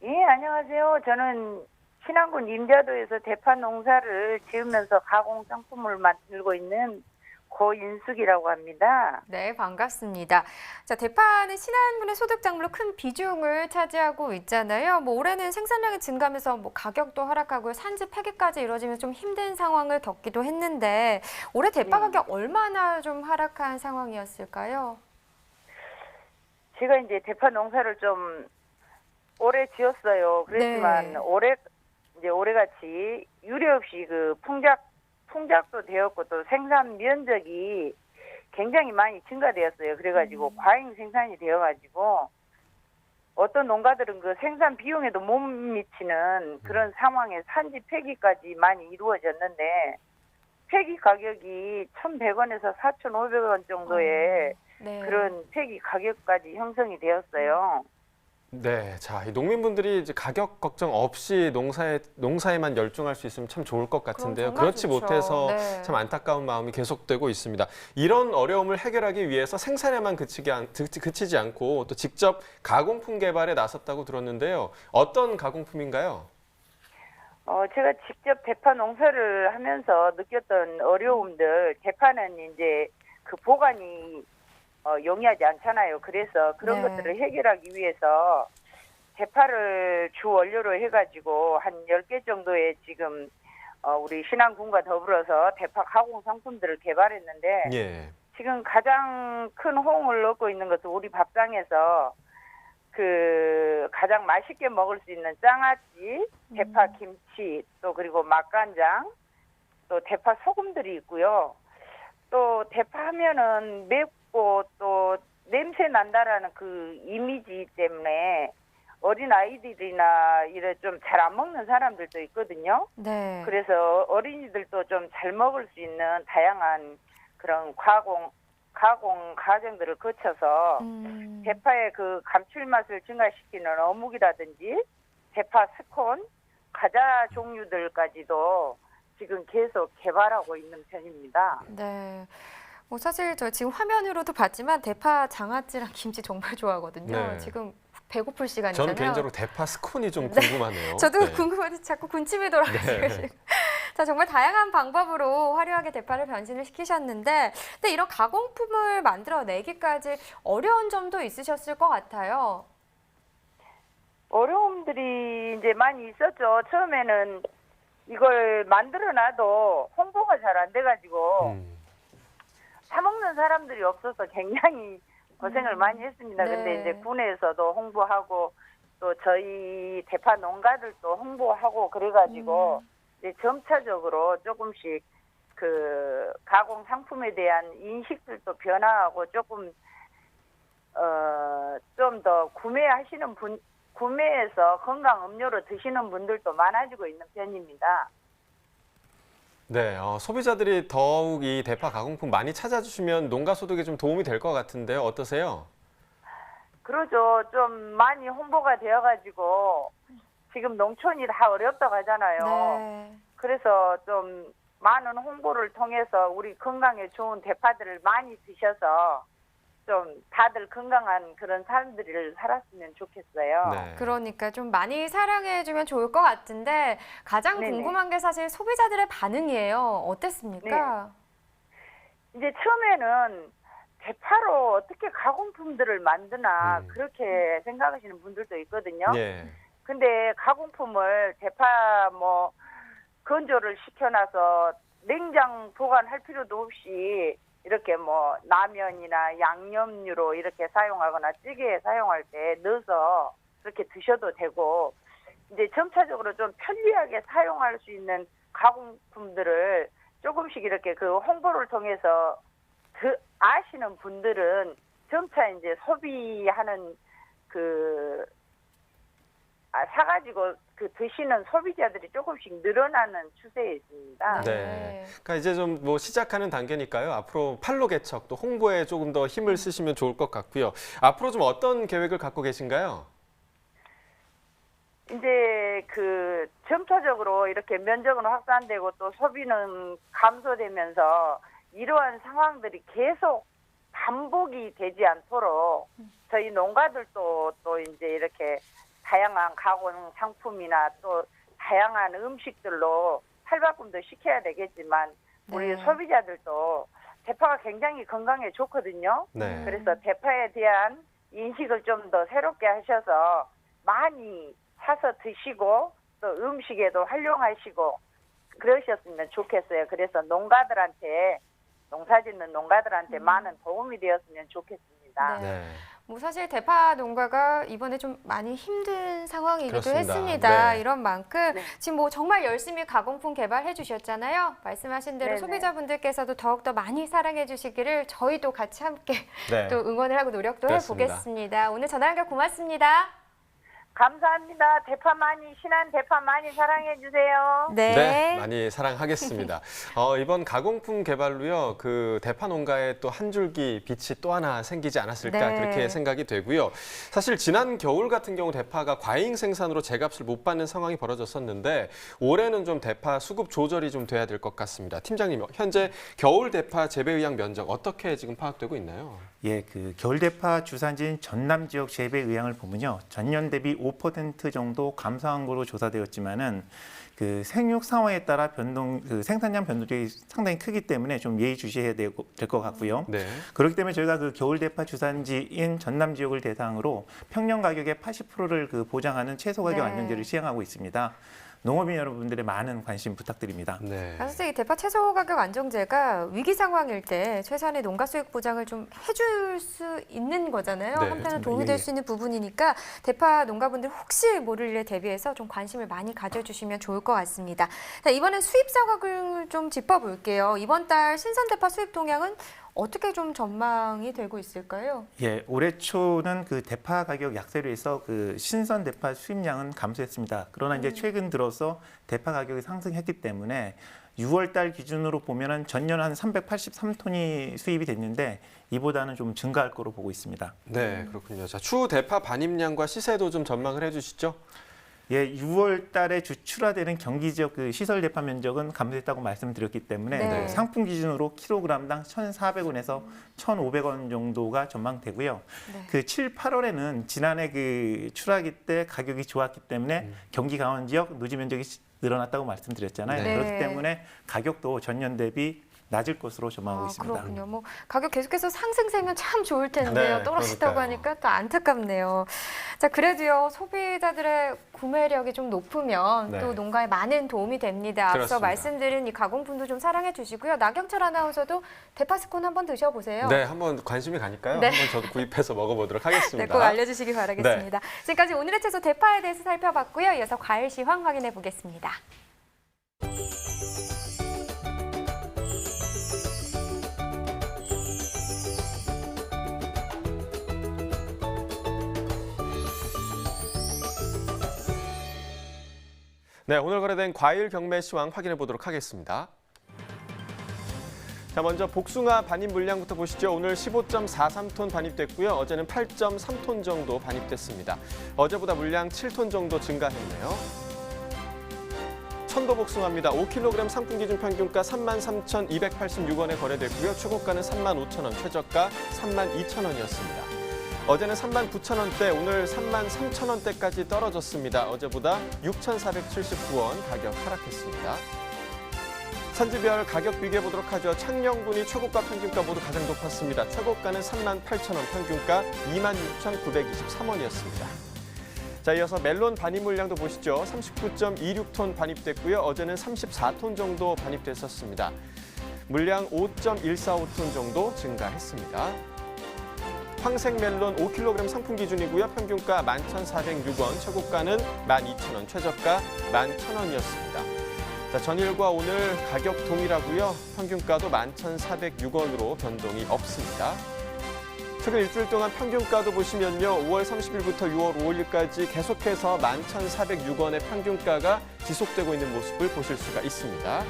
예, 안녕하세요. 저는 신안군 임자도에서 대파 농사를 지으면서 가공 상품을 만들고 있는 고인숙이라고 합니다. 네, 반갑습니다. 자, 대파는 신한군의 소득 작물로 큰 비중을 차지하고 있잖아요. 뭐 올해는 생산량이 증가하면서 뭐 가격도 하락하고 산지 폐기까지 이루어지면서 좀 힘든 상황을 겪기도 했는데 올해 대파 가격 얼마나 좀 하락한 상황이었을까요? 제가 이제 대파 농사를 좀 오래 지었어요. 그렇지만 네. 올해같이 유례 없이 그 풍작도 되었고 또 생산 면적이 굉장히 많이 증가되었어요. 그래가지고 과잉 생산이 되어가지고 어떤 농가들은 그 생산 비용에도 못 미치는 그런 상황에 산지 폐기까지 많이 이루어졌는데 폐기 가격이 1,100원에서 4,500원 정도의 네. 그런 폐기 가격까지 형성이 되었어요. 네, 자, 이 농민분들이 이제 가격 걱정 없이 농사에만 열중할 수 있으면 참 좋을 것 같은데요. 정말 그렇지 좋죠. 못해서 네. 참 안타까운 마음이 계속되고 있습니다. 이런 어려움을 해결하기 위해서 생산에만 그치지 않고 또 직접 가공품 개발에 나섰다고 들었는데요. 어떤 가공품인가요? 제가 직접 대파 농사를 하면서 느꼈던 어려움들, 대파는 이제 그 보관이 용이하지 않잖아요. 그래서 그런 네. 것들을 해결하기 위해서 대파를 주 원료로 해가지고 한 10개 정도의 지금 우리 신안군과 더불어서 대파 가공 상품들을 개발했는데 예. 지금 가장 큰 호응을 얻고 있는 것은 우리 밥상에서 그 가장 맛있게 먹을 수 있는 장아찌, 대파 김치, 또 그리고 맛간장, 또 대파 소금들이 있고요. 또 대파 하면은 맵고 또 냄새 난다라는 그 이미지 때문에 어린 아이들이나 이래 좀 잘 안 먹는 사람들도 있거든요. 네. 그래서 어린이들도 좀 잘 먹을 수 있는 다양한 그런 가공 과정들을 거쳐서 대파의 그 감칠맛을 증가시키는 어묵이라든지 대파 스콘, 과자 종류들까지도 지금 계속 개발하고 있는 편입니다. 네. 뭐 사실 저 지금 화면으로도 봤지만 대파 장아찌랑 김치 정말 좋아하거든요. 네. 지금 배고플 시간이잖아요. 저는 개인적으로 대파 스콘이 좀 궁금하네요. 저도 네. 궁금한데 자꾸 군침이 돌아가지고 네. 지금. 자, 정말 다양한 방법으로 화려하게 대파를 변신을 시키셨는데 근데 이런 가공품을 만들어내기까지 어려운 점도 있으셨을 것 같아요. 어려움들이 이제 많이 있었죠. 처음에는 이걸 만들어놔도 홍보가 잘 안 돼가지고 사 먹는 사람들이 없어서 굉장히 고생을 많이 했습니다. 네. 근데 이제 군에서도 홍보하고 또 저희 대파 농가들도 홍보하고 그래가지고 이제 점차적으로 조금씩 그 가공 상품에 대한 인식들도 변화하고 조금 좀 더 구매해서 건강 음료로 드시는 분들도 많아지고 있는 편입니다. 네, 소비자들이 더욱 이 대파 가공품 많이 찾아주시면 농가 소득에 좀 도움이 될 것 같은데요. 어떠세요? 그러죠. 좀 많이 홍보가 되어가지고 지금 농촌이 다 어렵다고 하잖아요. 네. 그래서 좀 많은 홍보를 통해서 우리 건강에 좋은 대파들을 많이 드셔서 좀 다들 건강한 그런 삶들을 살았으면 좋겠어요. 네. 그러니까 좀 많이 사랑해주면 좋을 것 같은데 가장 네네. 궁금한 게 사실 소비자들의 반응이에요. 어땠습니까? 이제 처음에는 대파로 어떻게 가공품들을 만드나 그렇게 생각하시는 분들도 있거든요. 예. 근데 가공품을 대파 뭐 건조를 시켜놔서 냉장 보관할 필요도 없이 이렇게 뭐 라면이나 양념류로 이렇게 사용하거나 찌개에 사용할 때 넣어서 그렇게 드셔도 되고 이제 점차적으로 좀 편리하게 사용할 수 있는 가공품들을 조금씩 이렇게 그 홍보를 통해서 아시는 분들은 점차 이제 소비하는 사가지고 드시는 소비자들이 조금씩 늘어나는 추세에 있습니다. 네. 그러니까 이제 좀 뭐 시작하는 단계니까요. 앞으로 판로 개척 또 홍보에 조금 더 힘을 쓰시면 좋을 것 같고요. 앞으로 좀 어떤 계획을 갖고 계신가요? 이제 그 점차적으로 이렇게 면적은 확산되고 또 소비는 감소되면서 이러한 상황들이 계속 반복이 되지 않도록 저희 농가들도 또 이제 이렇게 다양한 가공 상품이나 또 다양한 음식들로 탈바꿈도 시켜야 되겠지만 우리 소비자들도 대파가 굉장히 건강에 좋거든요. 네. 그래서 대파에 대한 인식을 좀 더 새롭게 하셔서 많이 사서 드시고 또 음식에도 활용하시고 그러셨으면 좋겠어요. 그래서 농가들한테 농사짓는 농가들한테 많은 도움이 되었으면 좋겠습니다. 네. 네. 뭐 사실 대파 농가가 이번에 좀 많이 힘든 상황이기도 그렇습니다. 했습니다. 네. 이런 만큼 네. 지금 뭐 정말 열심히 가공품 개발해 주셨잖아요. 말씀하신 대로 네네. 소비자분들께서도 더욱더 많이 사랑해 주시기를 저희도 같이 함께 네. 또 응원을 하고 노력도 그렇습니다. 해보겠습니다. 오늘 전화 연결 고맙습니다. 감사합니다. 신한 대파 많이 사랑해 주세요. 네, 많이 사랑하겠습니다. 이번 가공품 개발로요, 그 대파 농가에 또 한 줄기 빛이 또 하나 생기지 않았을까 네. 그렇게 생각이 되고요. 사실 지난 겨울 같은 경우 대파가 과잉 생산으로 제값을 못 받는 상황이 벌어졌었는데 올해는 좀 대파 수급 조절이 좀 돼야 될 것 같습니다. 팀장님, 현재 겨울 대파 재배 의향 면적 어떻게 지금 파악되고 있나요? 예, 그 겨울 대파 주산지인 전남 지역 재배 의향을 보면요, 전년 대비 5% 정도 감소한 거로 조사되었지만은 그 생육 상황에 따라 그 생산량 변동이 상당히 크기 때문에 좀 예의주시해야 될 것 같고요. 네. 그렇기 때문에 저희가 그 겨울 대파 주산지인 전남 지역을 대상으로 평년 가격의 80%를 그 보장하는 최소 가격 네. 안정제를 시행하고 있습니다. 농업인 여러분들의 많은 관심 부탁드립니다. 네. 사실 이 대파 최소 가격 안정제가 위기 상황일 때 최소한의 농가 수익 보장을 좀 해줄 수 있는 거잖아요. 네. 한편은 도움이 될 수 있는 부분이니까 대파 농가분들 혹시 모를 일에 대비해서 좀 관심을 많이 가져주시면 좋을 것 같습니다. 자, 이번엔 수입 사각을 좀 짚어볼게요. 이번 달 신선 대파 수입 동향은 어떻게 좀 전망이 되고 있을까요? 예, 올해 초는 그 대파 가격 약세로 해서 그 신선 대파 수입량은 감소했습니다. 그러나 이제 최근 들어서 대파 가격이 상승했기 때문에 6월 달 기준으로 보면은 전년 한 383톤이 수입이 됐는데 이보다는 좀 증가할 거로 보고 있습니다. 네, 그렇군요. 자, 추후 대파 반입량과 시세도 좀 전망을 해주시죠. 예, 6월 달에 주출하되는 경기 지역 그 시설 대파 면적은 감소했다고 말씀드렸기 때문에 네. 상품 기준으로 킬로그램당 1,400원에서 1,500원 정도가 전망되고요. 네. 그 7, 8월에는 지난해 그 출하기 때 가격이 좋았기 때문에 경기 강원 지역 노지 면적이 늘어났다고 말씀드렸잖아요. 네. 그렇기 때문에 가격도 전년 대비 낮을 것으로 전망하고 있습니다. 그렇군요. 뭐 가격 계속해서 상승세면 참 좋을 텐데요. 네, 떨어진다고 그러니까요. 하니까 또 안타깝네요. 자, 그래도요. 소비자들의 구매력이 좀 높으면 네. 또 농가에 많은 도움이 됩니다. 앞서 그렇습니다. 말씀드린 이 가공품도 좀 사랑해 주시고요. 나경철 아나운서도 대파스콘 한번 드셔보세요. 네, 한번 관심이 가니까요. 네. 한번 저도 구입해서 먹어보도록 네, 하겠습니다. 꼭 알려주시기 바라겠습니다. 지금까지 오늘의 채소 대파에 대해서 살펴봤고요. 이어서 과일 시황 확인해 보겠습니다. 네, 오늘 거래된 과일 경매 시황 확인해 보도록 하겠습니다. 자, 먼저 복숭아 반입 물량부터 보시죠. 오늘 15.43톤 반입됐고요. 어제는 8.3톤 정도 반입됐습니다. 어제보다 물량 7톤 정도 증가했네요. 천도 복숭아입니다. 5kg 상품 기준 평균가 33,286원에 거래됐고요. 최고가는 35,000원, 최저가 32,000원이었습니다. 어제는 39,000원대, 오늘 33,000원대까지 떨어졌습니다. 어제보다 6,479원 가격 하락했습니다. 산지별 가격 비교해 보도록 하죠. 창녕군이 최고가 평균가 모두 가장 높았습니다. 최고가는 38,000원, 평균가 26,923원이었습니다. 자, 이어서 멜론 반입 물량도 보시죠. 39.26톤 반입됐고요. 어제는 34톤 정도 반입됐었습니다. 물량 5.145톤 정도 증가했습니다. 황색 멜론 5kg 상품 기준이고요. 평균가 11,406원, 최고가는 12,000원, 최저가 11,000원이었습니다. 자, 전일과 오늘 가격 동일하고요. 평균가도 11,406원으로 변동이 없습니다. 최근 일주일 동안 평균가도 보시면요. 5월 30일부터 6월 5일까지 계속해서 11,406원의 평균가가 지속되고 있는 모습을 보실 수가 있습니다.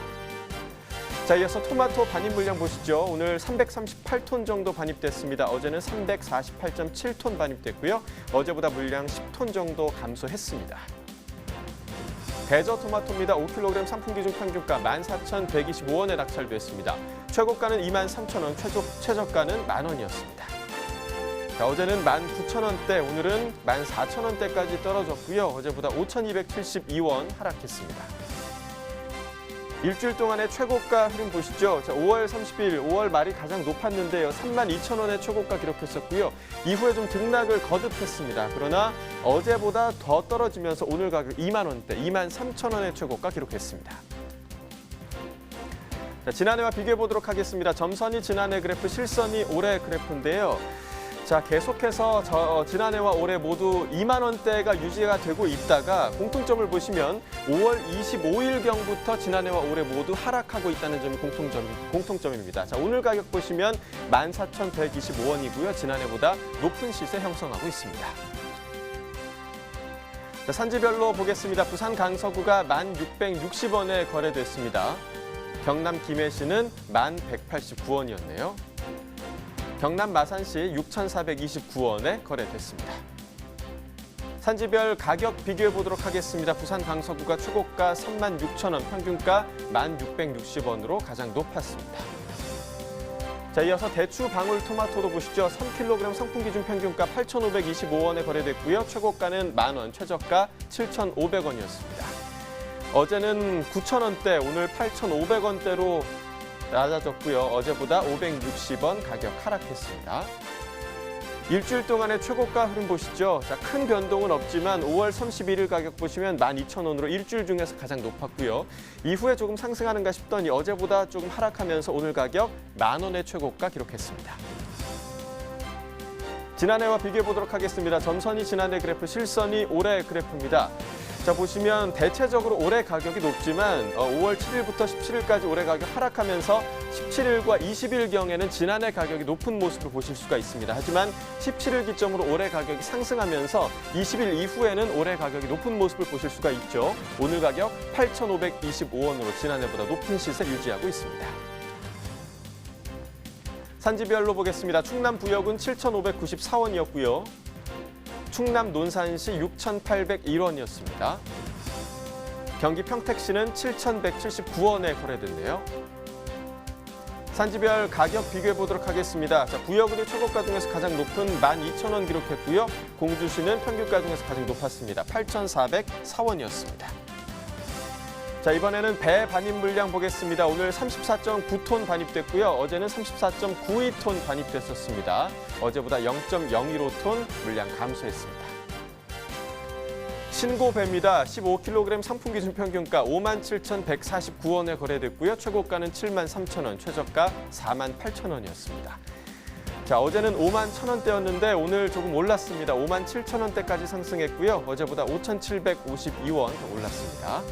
자, 이어서 토마토 반입 물량 보시죠. 오늘 338톤 정도 반입됐습니다. 어제는 348.7톤 반입됐고요. 어제보다 물량 10톤 정도 감소했습니다. 대저 토마토입니다. 5kg 상품 기준 평균가 14,125원에 낙찰됐습니다. 최고가는 23,000원, 최저가는 만원이었습니다. 자, 어제는 19,000원대, 오늘은 14,000원대까지 떨어졌고요. 어제보다 5,272원 하락했습니다. 일주일 동안의 최고가 흐름 보시죠. 자, 5월 30일, 5월 말이 가장 높았는데요. 32,000원의 최고가 기록했었고요. 이후에 좀 등락을 거듭했습니다. 그러나 어제보다 더 떨어지면서 오늘 가격 2만 원대, 2만 3,000원의 최고가 기록했습니다. 자, 지난해와 비교해 보도록 하겠습니다. 점선이 지난해 그래프, 실선이 올해 그래프인데요. 자, 계속해서 지난해와 올해 모두 2만 원대가 유지가 되고 있다가 공통점을 보시면 5월 25일경부터 지난해와 올해 모두 하락하고 있다는 점이 공통점입니다. 자, 오늘 가격 보시면 14,125원이고요. 지난해보다 높은 시세 형성하고 있습니다. 자, 산지별로 보겠습니다. 부산 강서구가 1,660원에 거래됐습니다. 경남 김해시는 1,189원이었네요. 경남 마산시 6,429원에 거래됐습니다. 산지별 가격 비교해 보도록 하겠습니다. 부산 강서구가 최고가 36,000원, 평균가 1,660원으로 가장 높았습니다. 자, 이어서 대추 방울토마토도 보시죠. 3kg 상품 기준 평균가 8,525원에 거래됐고요. 최고가는 만원, 최저가 7,500원이었습니다. 어제는 9,000원대, 오늘 8,500원대로 낮아졌고요. 어제보다 560원 가격 하락했습니다. 일주일 동안의 최고가 흐름 보시죠. 자, 큰 변동은 없지만 5월 31일 가격 보시면 12,000원으로 일주일 중에서 가장 높았고요. 이후에 조금 상승하는가 싶더니 어제보다 조금 하락하면서 오늘 가격 10,000원의 최고가 기록했습니다. 지난해와 비교해 보도록 하겠습니다. 점선이 지난해 그래프, 실선이 올해 그래프입니다. 자, 보시면 대체적으로 올해 가격이 높지만 5월 7일부터 17일까지 올해 가격 하락하면서 17일과 20일경에는 지난해 가격이 높은 모습을 보실 수가 있습니다. 하지만 17일 기점으로 올해 가격이 상승하면서 20일 이후에는 올해 가격이 높은 모습을 보실 수가 있죠. 오늘 가격 8,525원으로 지난해보다 높은 시세 유지하고 있습니다. 산지별로 보겠습니다. 충남 부역은 7,594원이었고요. 충남 논산시 6,801원이었습니다. 경기 평택시는 7,179원에 거래됐네요. 산지별 가격 비교해 보도록 하겠습니다. 자, 부여군의 최고가 중에서 가장 높은 12,000원 기록했고요. 공주시는 평균가 중에서 가장 높았습니다. 8,404원이었습니다. 자, 이번에는 배 반입 물량 보겠습니다. 오늘 34.9톤 반입됐고요. 어제는 34.92톤 반입됐었습니다. 어제보다 0.015톤 물량 감소했습니다. 신고배입니다. 15kg 상품 기준 평균가 57,149원에 거래됐고요. 최고가는 73,000원, 최저가 48,000원이었습니다. 자, 어제는 51,000원대였는데 오늘 조금 올랐습니다. 57,000원대까지 상승했고요. 어제보다 5,752원 더 올랐습니다.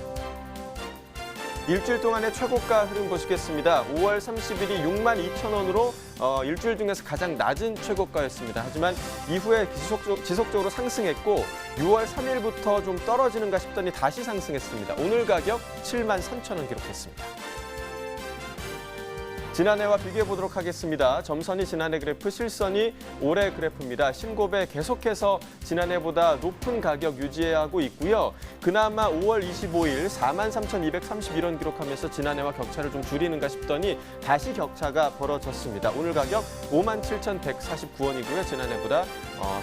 일주일 동안의 최고가 흐름 보시겠습니다. 5월 30일이 62,000원으로 일주일 중에서 가장 낮은 최고가였습니다. 하지만 이후에 지속적으로 상승했고 6월 3일부터 좀 떨어지는가 싶더니 다시 상승했습니다. 오늘 가격 73,000원 기록했습니다. 지난해와 비교해 보도록 하겠습니다. 점선이 지난해 그래프, 실선이 올해 그래프입니다. 신고배 계속해서 지난해보다 높은 가격 유지하고 있고요. 그나마 5월 25일 43,231원 기록하면서 지난해와 격차를 좀 줄이는가 싶더니 다시 격차가 벌어졌습니다. 오늘 가격 57,149원이고요. 지난해보다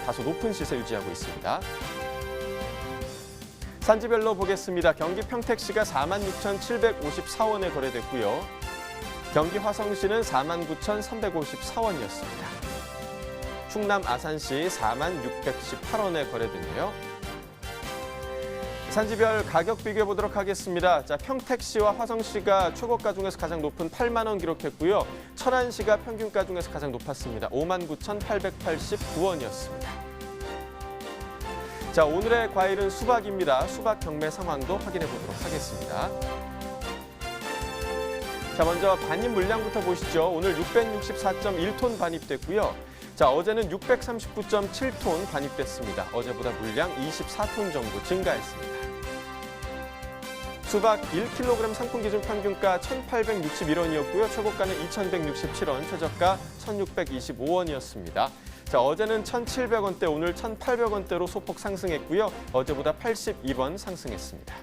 다소 높은 시세 유지하고 있습니다. 산지별로 보겠습니다. 경기 평택시가 46,754원에 거래됐고요. 경기 화성시는 49,354원이었습니다. 충남 아산시 40,618원에 거래됐네요. 산지별 가격 비교해 보도록 하겠습니다. 자, 평택시와 화성시가 최고가 중에서 가장 높은 8만 원 기록했고요. 철안시가 평균가 중에서 가장 높았습니다. 59,889원이었습니다. 자, 오늘의 과일은 수박입니다. 수박 경매 상황도 확인해 보도록 하겠습니다. 자, 먼저 반입 물량부터 보시죠. 오늘 664.1톤 반입됐고요. 자, 어제는 639.7톤 반입됐습니다. 어제보다 물량 24톤 정도 증가했습니다. 수박 1kg 상품 기준 평균가 1,861원이었고요. 최고가는 2,167원, 최저가 1,625원이었습니다. 자, 어제는 1,700원대, 오늘 1,800원대로 소폭 상승했고요. 어제보다 82원 상승했습니다.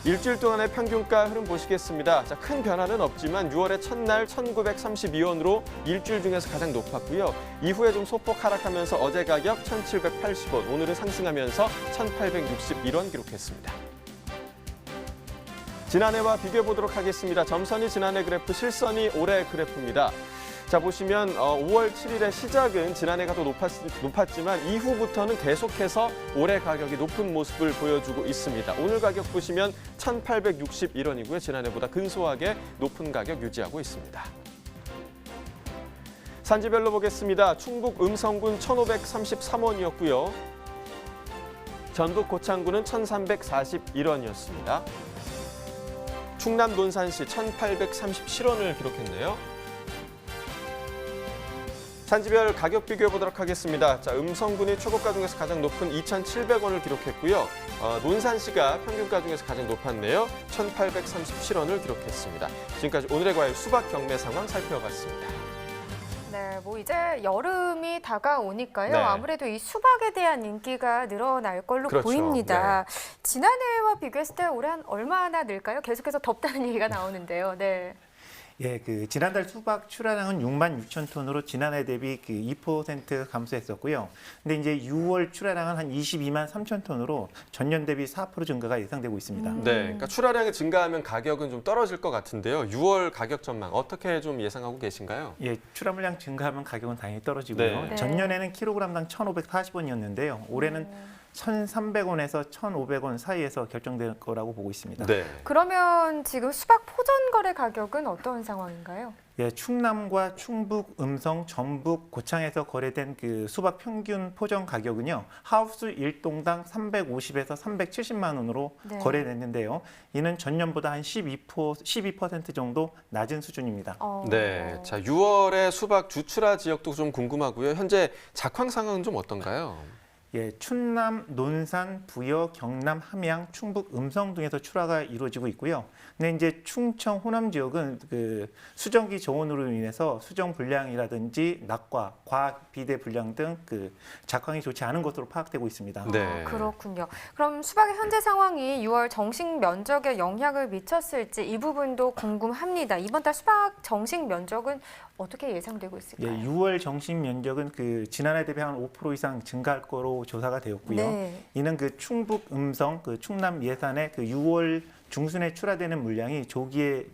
일주일 동안의 평균가 흐름 보시겠습니다. 자, 큰 변화는 없지만 6월의 첫날 1,932원으로 일주일 중에서 가장 높았고요. 이후에 좀 소폭 하락하면서 어제 가격 1,780원, 오늘은 상승하면서 1,861원 기록했습니다. 지난해와 비교해 보도록 하겠습니다. 점선이 지난해 그래프, 실선이 올해 그래프입니다. 자, 보시면 5월 7일의 시작은 지난해가 더 높았지만 이후부터는 계속해서 올해 가격이 높은 모습을 보여주고 있습니다. 오늘 가격 보시면 1,861원이고요. 지난해보다 근소하게 높은 가격 유지하고 있습니다. 산지별로 보겠습니다. 충북 음성군 1,533원이었고요. 전북 고창군은 1,341원이었습니다. 충남 논산시 1,837원을 기록했네요. 산지별 가격 비교해 보도록 하겠습니다. 자, 음성군이 초고가 중에서 가장 높은 2,700원을 기록했고요. 논산시가 평균가 중에서 가장 높았네요. 1,837원을 기록했습니다. 지금까지 오늘의 과일 수박 경매 상황 살펴봤습니다. 네, 뭐 이제 여름이 다가오니까요. 네. 아무래도 이 수박에 대한 인기가 늘어날 걸로 그렇죠. 보입니다. 지난해와 비교했을 때 올해 한 얼마나 늘까요? 계속해서 덥다는 얘기가 나오는데요. 네. 예, 지난달 수박 출하량은 6만 6천 톤으로 지난해 대비 2% 감소했었고요. 근데 이제 6월 출하량은 한 22만 3천 톤으로 전년 대비 4% 증가가 예상되고 있습니다. 네, 그러니까 출하량이 증가하면 가격은 좀 떨어질 것 같은데요. 6월 가격 전망 어떻게 좀 예상하고 계신가요? 예, 출하물량 증가하면 가격은 당연히 떨어지고요. 네. 전년에는 킬로그램당 1,540원이었는데요. 올해는 1,300원에서 1,500원 사이에서 결정될 거라고 보고 있습니다. 네. 그러면 지금 수박 포전 거래 가격은 어떤 상황인가요? 예, 충남과 충북, 음성, 전북, 고창에서 거래된 수박 평균 포정 가격은요. 하우스 1동당 350에서 370만 원으로 네. 거래됐는데요. 이는 전년보다 한 12% 정도 낮은 수준입니다. 네, 자 6월의 수박 주출하 지역도 좀 궁금하고요. 현재 작황 상황은 좀 어떤가요? 예, 충남, 논산, 부여, 경남, 함양, 충북, 음성 등에서 출하가 이루어지고 있고요. 근데 이제 충청, 호남 지역은 수정기 저온으로 인해서 수정 불량이라든지 낙과, 과학 비대 불량 등 작황이 좋지 않은 것으로 파악되고 있습니다. 네. 그렇군요. 그럼 수박의 현재 상황이 6월 정식 면적에 영향을 미쳤을지 이 부분도 궁금합니다. 이번 달 수박 정식 면적은 어떻게 예상되고 있을까요? 예, 6월 정식 면적은 지난해 대비 한 5% 이상 증가할 거로 조사가 되었고요. 네. 이는 충북, 음성, 충남 예산의 6월 중순에 출하되는 물량이 조기에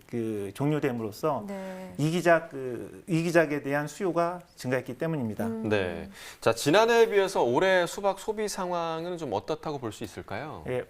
종료됨으로써 네. 이기작에 대한 수요가 증가했기 때문입니다. 네, 자 지난해에 비해서 올해 수박 소비 상황은 좀 어떻다고 볼 수 있을까요? 예,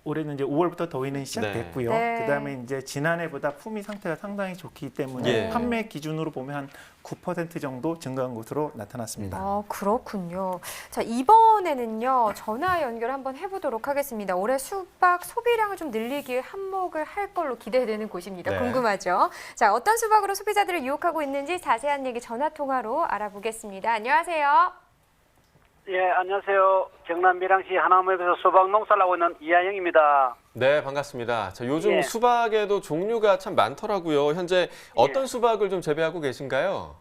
올해는 이제 5월부터 더위는 시작됐고요. 네. 그다음에 이제 지난해보다 품위 상태가 상당히 좋기 때문에 예. 판매 기준으로 보면 한 9% 정도 증가한 것으로 나타났습니다. 그렇군요. 자, 이번에는요. 전화 연결 한번 해보도록 하겠습니다. 올해 수박 소비량을 좀 늘리기 위해 한몫을 할 걸로 기대되는 곳입니다. 네. 궁금하죠? 자, 어떤 수박으로 소비자들을 유혹하고 있는지 자세한 얘기 전화 통화로 알아보겠습니다. 안녕하세요. 예, 안녕하세요. 경남 밀양시 하남읍에서 수박 농사를 하고 있는 이하영입니다. 네, 반갑습니다. 자, 요즘 예. 수박에도 종류가 참 많더라고요. 현재 어떤 수박을 좀 재배하고 계신가요?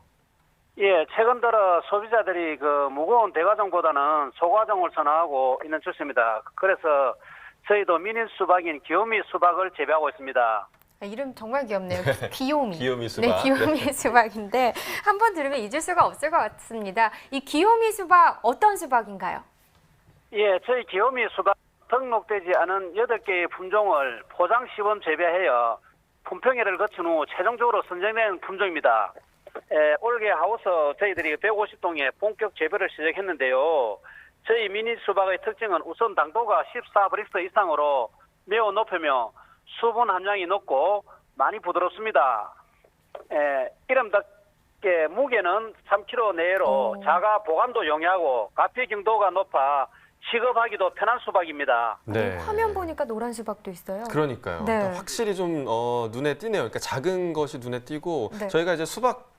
예, 최근 들어 소비자들이 무거운 대과정보다는 소과정을 선호하고 있는 추세입니다. 그래서 저희도 미니 수박인 귀요미 수박을 재배하고 있습니다. 이름 정말 귀엽네요. 귀요미. 귀요미 수박. 네, 귀요미 수박인데 한번 들으면 잊을 수가 없을 것 같습니다. 이 귀요미 수박 어떤 수박인가요? 예, 저희 귀요미 수박 등록되지 않은 8개의 품종을 포장 시범 재배하여 품평회를 거친 후 최종적으로 선정된 품종입니다. 올해 하우스 저희들이 150동에 본격 재배를 시작했는데요. 저희 미니 수박의 특징은 우선 당도가 14브릭스 이상으로 매우 높으며 수분 함량이 높고 많이 부드럽습니다. 이름답게 무게는 3kg 내외로 자가 보관도 용이하고 가피 경도가 높아 취급하기도 편한 수박입니다. 네. 화면 보니까 노란 수박도 있어요. 그러니까요. 네. 그러니까 확실히 좀 눈에 띄네요. 그러니까 작은 것이 눈에 띄고 네. 저희가 이제 수박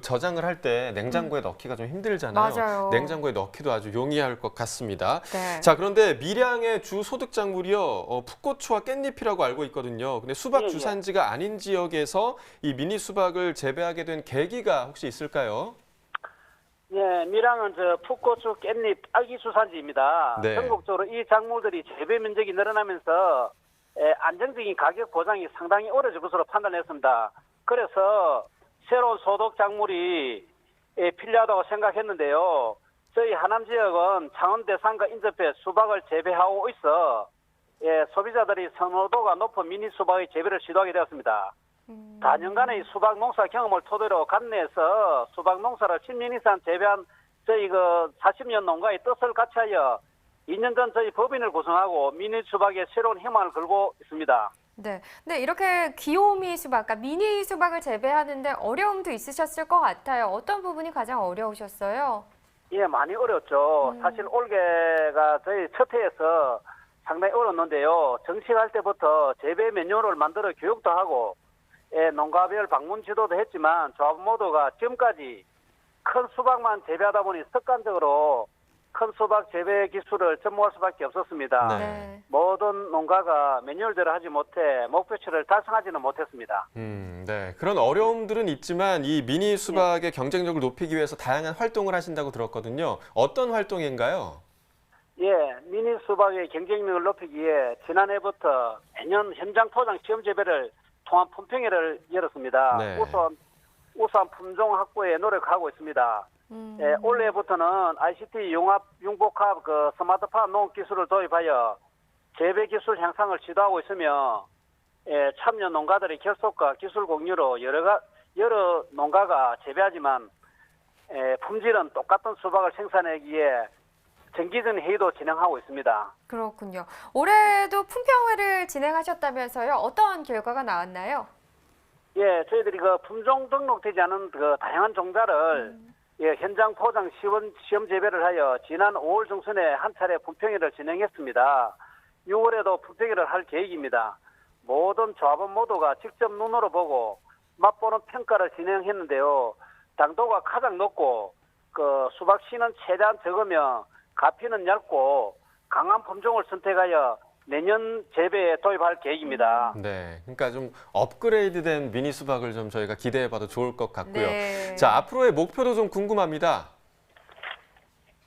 저장을 할 때 냉장고에 넣기가 좀 힘들잖아요. 맞아요. 냉장고에 넣기도 아주 용이할 것 같습니다. 네. 자, 그런데 밀양의 주 소득 작물이요. 풋고추와 깻잎이라고 알고 있거든요. 근데 수박 주산지가 아닌 지역에서 이 미니 수박을 재배하게 된 계기가 혹시 있을까요? 네, 밀양은 풋고추, 깻잎, 딸기 수산지입니다. 네. 전국적으로 이 작물들이 재배 면적이 늘어나면서 안정적인 가격 보장이 상당히 어려질 것으로 판단했습니다. 그래서 새로운 소득 작물이 필요하다고 생각했는데요. 저희 하남 지역은 창원 대산과 인접해 수박을 재배하고 있어 소비자들이 선호도가 높은 미니 수박의 재배를 시도하게 되었습니다. 4년간의 수박 농사 경험을 토대로 관내에서 수박 농사를 10년 이상 재배한 저희 40년 농가의 뜻을 같이하여 2년 전 저희 법인을 구성하고 미니 수박에 새로운 희망을 걸고 있습니다. 네. 근데 이렇게 귀요미 수박, 그러니까 미니 수박을 재배하는데 어려움도 있으셨을 것 같아요. 어떤 부분이 가장 어려우셨어요? 예, 많이 어렵죠. 사실 올해가 저희 첫 해에서 상당히 어려웠는데요. 정식할 때부터 재배 매뉴얼을 만들어 교육도 하고 농가별 방문 지도도 했지만 조합 모두가 지금까지 큰 수박만 재배하다 보니 습관적으로 큰 수박 재배 기술을 접목할 수밖에 없었습니다. 네. 모든 농가가 매뉴얼대로 하지 못해 목표치를 달성하지는 못했습니다. 네. 그런 어려움들은 있지만 이 미니 수박의 경쟁력을 높이기 위해서 다양한 활동을 하신다고 들었거든요. 어떤 활동인가요? 예, 미니 수박의 경쟁력을 높이기 위해 지난해부터 매년 현장 포장 시험 재배를 통한 품평회를 열었습니다. 네. 우수한 품종 확보에 노력하고 있습니다. 올해부터는 ICT 융복합 스마트팜 농업 기술을 도입하여 재배 기술 향상을 시도하고 있으며 참여 농가들의 결속과 기술 공유로 여러 농가가 재배하지만 품질은 똑같은 수박을 생산하기 위해 정기적인 회의도 진행하고 있습니다. 그렇군요. 올해도 품평회를 진행하셨다면서요. 어떤 결과가 나왔나요? 예, 저희들이 품종 등록되지 않은 다양한 종자를 현장 포장 시험 재배를 하여 지난 5월 중순에 한 차례 품평회를 진행했습니다. 6월에도 품평회를 할 계획입니다. 모든 조합원 모두가 직접 눈으로 보고 맛보는 평가를 진행했는데요. 당도가 가장 높고 수박 씨는 최대한 적으며 가피는 얇고 강한 품종을 선택하여 내년 재배에 도입할 계획입니다. 네, 그러니까 좀 업그레이드된 미니 수박을 좀 저희가 기대해봐도 좋을 것 같고요. 네. 자, 앞으로의 목표도 좀 궁금합니다.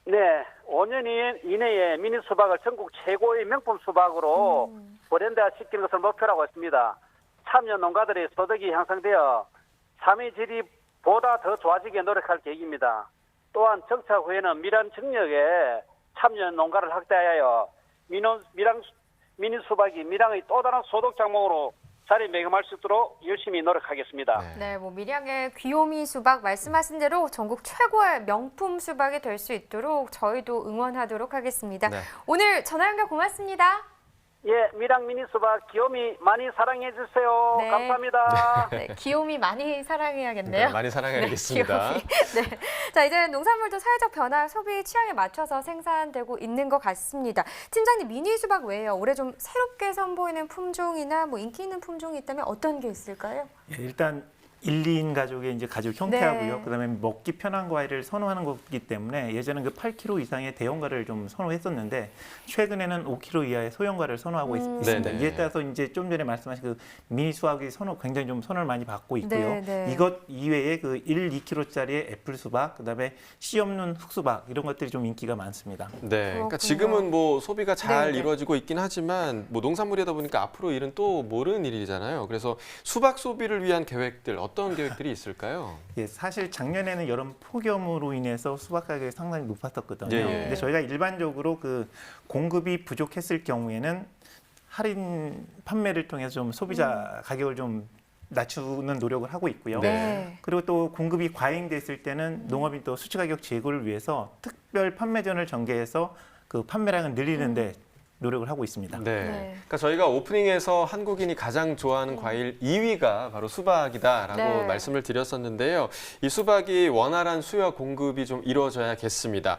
네, 5년 이내에 미니 수박을 전국 최고의 명품 수박으로 브랜드화 시키는 것을 목표라고 했습니다. 참여 농가들의 소득이 향상되어 삶의 질이 보다 더 좋아지게 노력할 계획입니다. 또한 정착 후에는 밀양 정력에 참여 농가를 확대하여 미니 수박이 밀양의 또 다른 소득 작목으로 자리매김할 수 있도록 열심히 노력하겠습니다. 네, 밀양의 귀요미 수박 말씀하신 대로 전국 최고의 명품 수박이 될 수 있도록 저희도 응원하도록 하겠습니다. 네. 오늘 전화 연결 고맙습니다. 예, 밀양 미니 수박 귀요미 많이 사랑해 주세요. 네. 감사합니다. 네, 귀요미 많이 사랑해야겠네요. 그러니까 많이 사랑해야겠습니다. 네, 귀요미. 네. 자, 이제 농산물도 사회적 변화, 소비 취향에 맞춰서 생산되고 있는 것 같습니다. 팀장님, 미니 수박 외에요. 올해 좀 새롭게 선보이는 품종이나 인기 있는 품종이 있다면 어떤 게 있을까요? 예, 일단 1, 2인 가족의 이제 가족 형태하고요. 네. 그다음에 먹기 편한 과일을 선호하는 거기 때문에 예전에는 8kg 이상의 대형과를 좀 선호했었는데 최근에는 5kg 이하의 소형과를 선호하고 있습니다. 네네. 이에 따라서 이제 좀 전에 말씀하신 미니 수박이 굉장히 좀 선호를 많이 받고 있고요. 네네. 이것 이외에 1, 2kg짜리의 애플 수박, 그다음에 씨 없는 흑수박 이런 것들이 좀 인기가 많습니다. 네, 그러니까 그렇군요. 지금은 소비가 잘 네네. 이루어지고 있긴 하지만 농산물이다 보니까 앞으로 일은 또 모르는 일이잖아요. 그래서 수박 소비를 위한 계획들 어떤 계획들이 있을까요? 예, 사실 작년에는 여름 폭염으로 인해서 수박 가격이 상당히 높았었거든요. 예, 예. 근데 저희가 일반적으로 공급이 부족했을 경우에는 할인 판매를 통해서 좀 소비자 가격을 좀 낮추는 노력을 하고 있고요. 네. 그리고 또 공급이 과잉됐을 때는 농업인 또 수치 가격 제고를 위해서 특별 판매전을 전개해서 판매량을 늘리는데 노력을 하고 있습니다. 네. 그러니까 저희가 오프닝에서 한국인이 가장 좋아하는 과일 2위가 바로 수박이다라고 네. 말씀을 드렸었는데요. 이 수박이 원활한 수요와 공급이 좀 이루어져야겠습니다.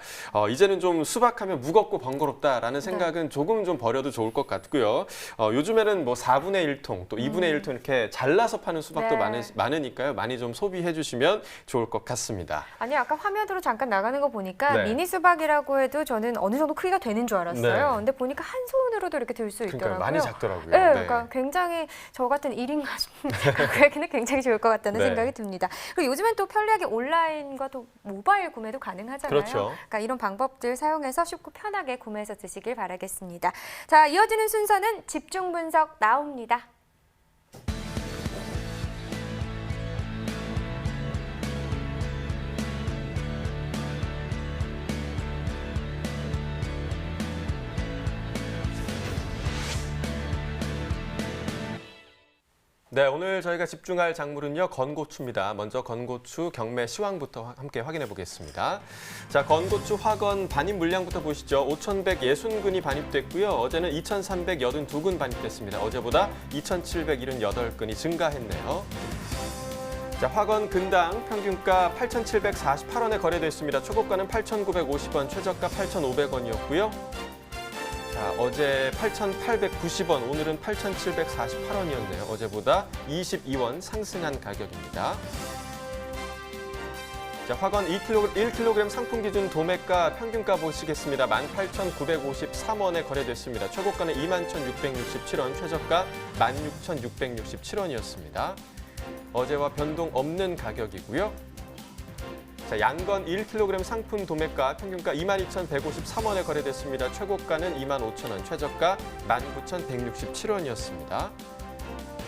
이제는 좀 수박하면 무겁고 번거롭다라는 생각은 조금 좀 버려도 좋을 것 같고요. 요즘에는 4분의 1통, 또 2분의 1통 이렇게 잘라서 파는 수박도 네. 많으니까요. 많이 좀 소비해 주시면 좋을 것 같습니다. 아니, 아까 화면으로 잠깐 나가는 거 보니까 네. 미니 수박이라고 해도 저는 어느 정도 크기가 되는 줄 알았어요. 네. 근데 보니까 한 손으로도 이렇게 들 수 있더라고요. 그러니까 많이 작더라고요. 네, 네. 그러니까 굉장히 저 같은 1인 가족에게는 굉장히 좋을 것 같다는 네. 생각이 듭니다. 그리고 요즘엔 또 편리하게 온라인과 또 모바일 구매도 가능하잖아요. 그렇죠. 그러니까 이런 방법들 사용해서 쉽고 편하게 구매해서 드시길 바라겠습니다. 자, 이어지는 순서는 집중 분석 나옵니다. 네, 오늘 저희가 집중할 작물은요, 건고추입니다. 먼저 건고추 경매 시황부터 함께 확인해 보겠습니다. 자, 건고추 화건 반입 물량부터 보시죠. 5,160근이 반입됐고요. 어제는 2,382근 반입됐습니다. 어제보다 2,778근이 증가했네요. 자, 화건 근당 평균가 8,748원에 거래됐습니다. 초고가는 8,950원, 최저가 8,500원이었고요. 자, 어제 8,890원, 오늘은 8,748원이었네요. 어제보다 22원 상승한 가격입니다. 자, 화건 1kg 상품 기준 도매가 평균가 보시겠습니다. 18,953원에 거래됐습니다. 최고가는 21,667원, 최저가 16,667원이었습니다. 어제와 변동 없는 가격이고요. 자, 양건 1kg 상품 도매가 평균가 22,153원에 거래됐습니다. 최고가는 25,000원, 최저가 19,167원이었습니다.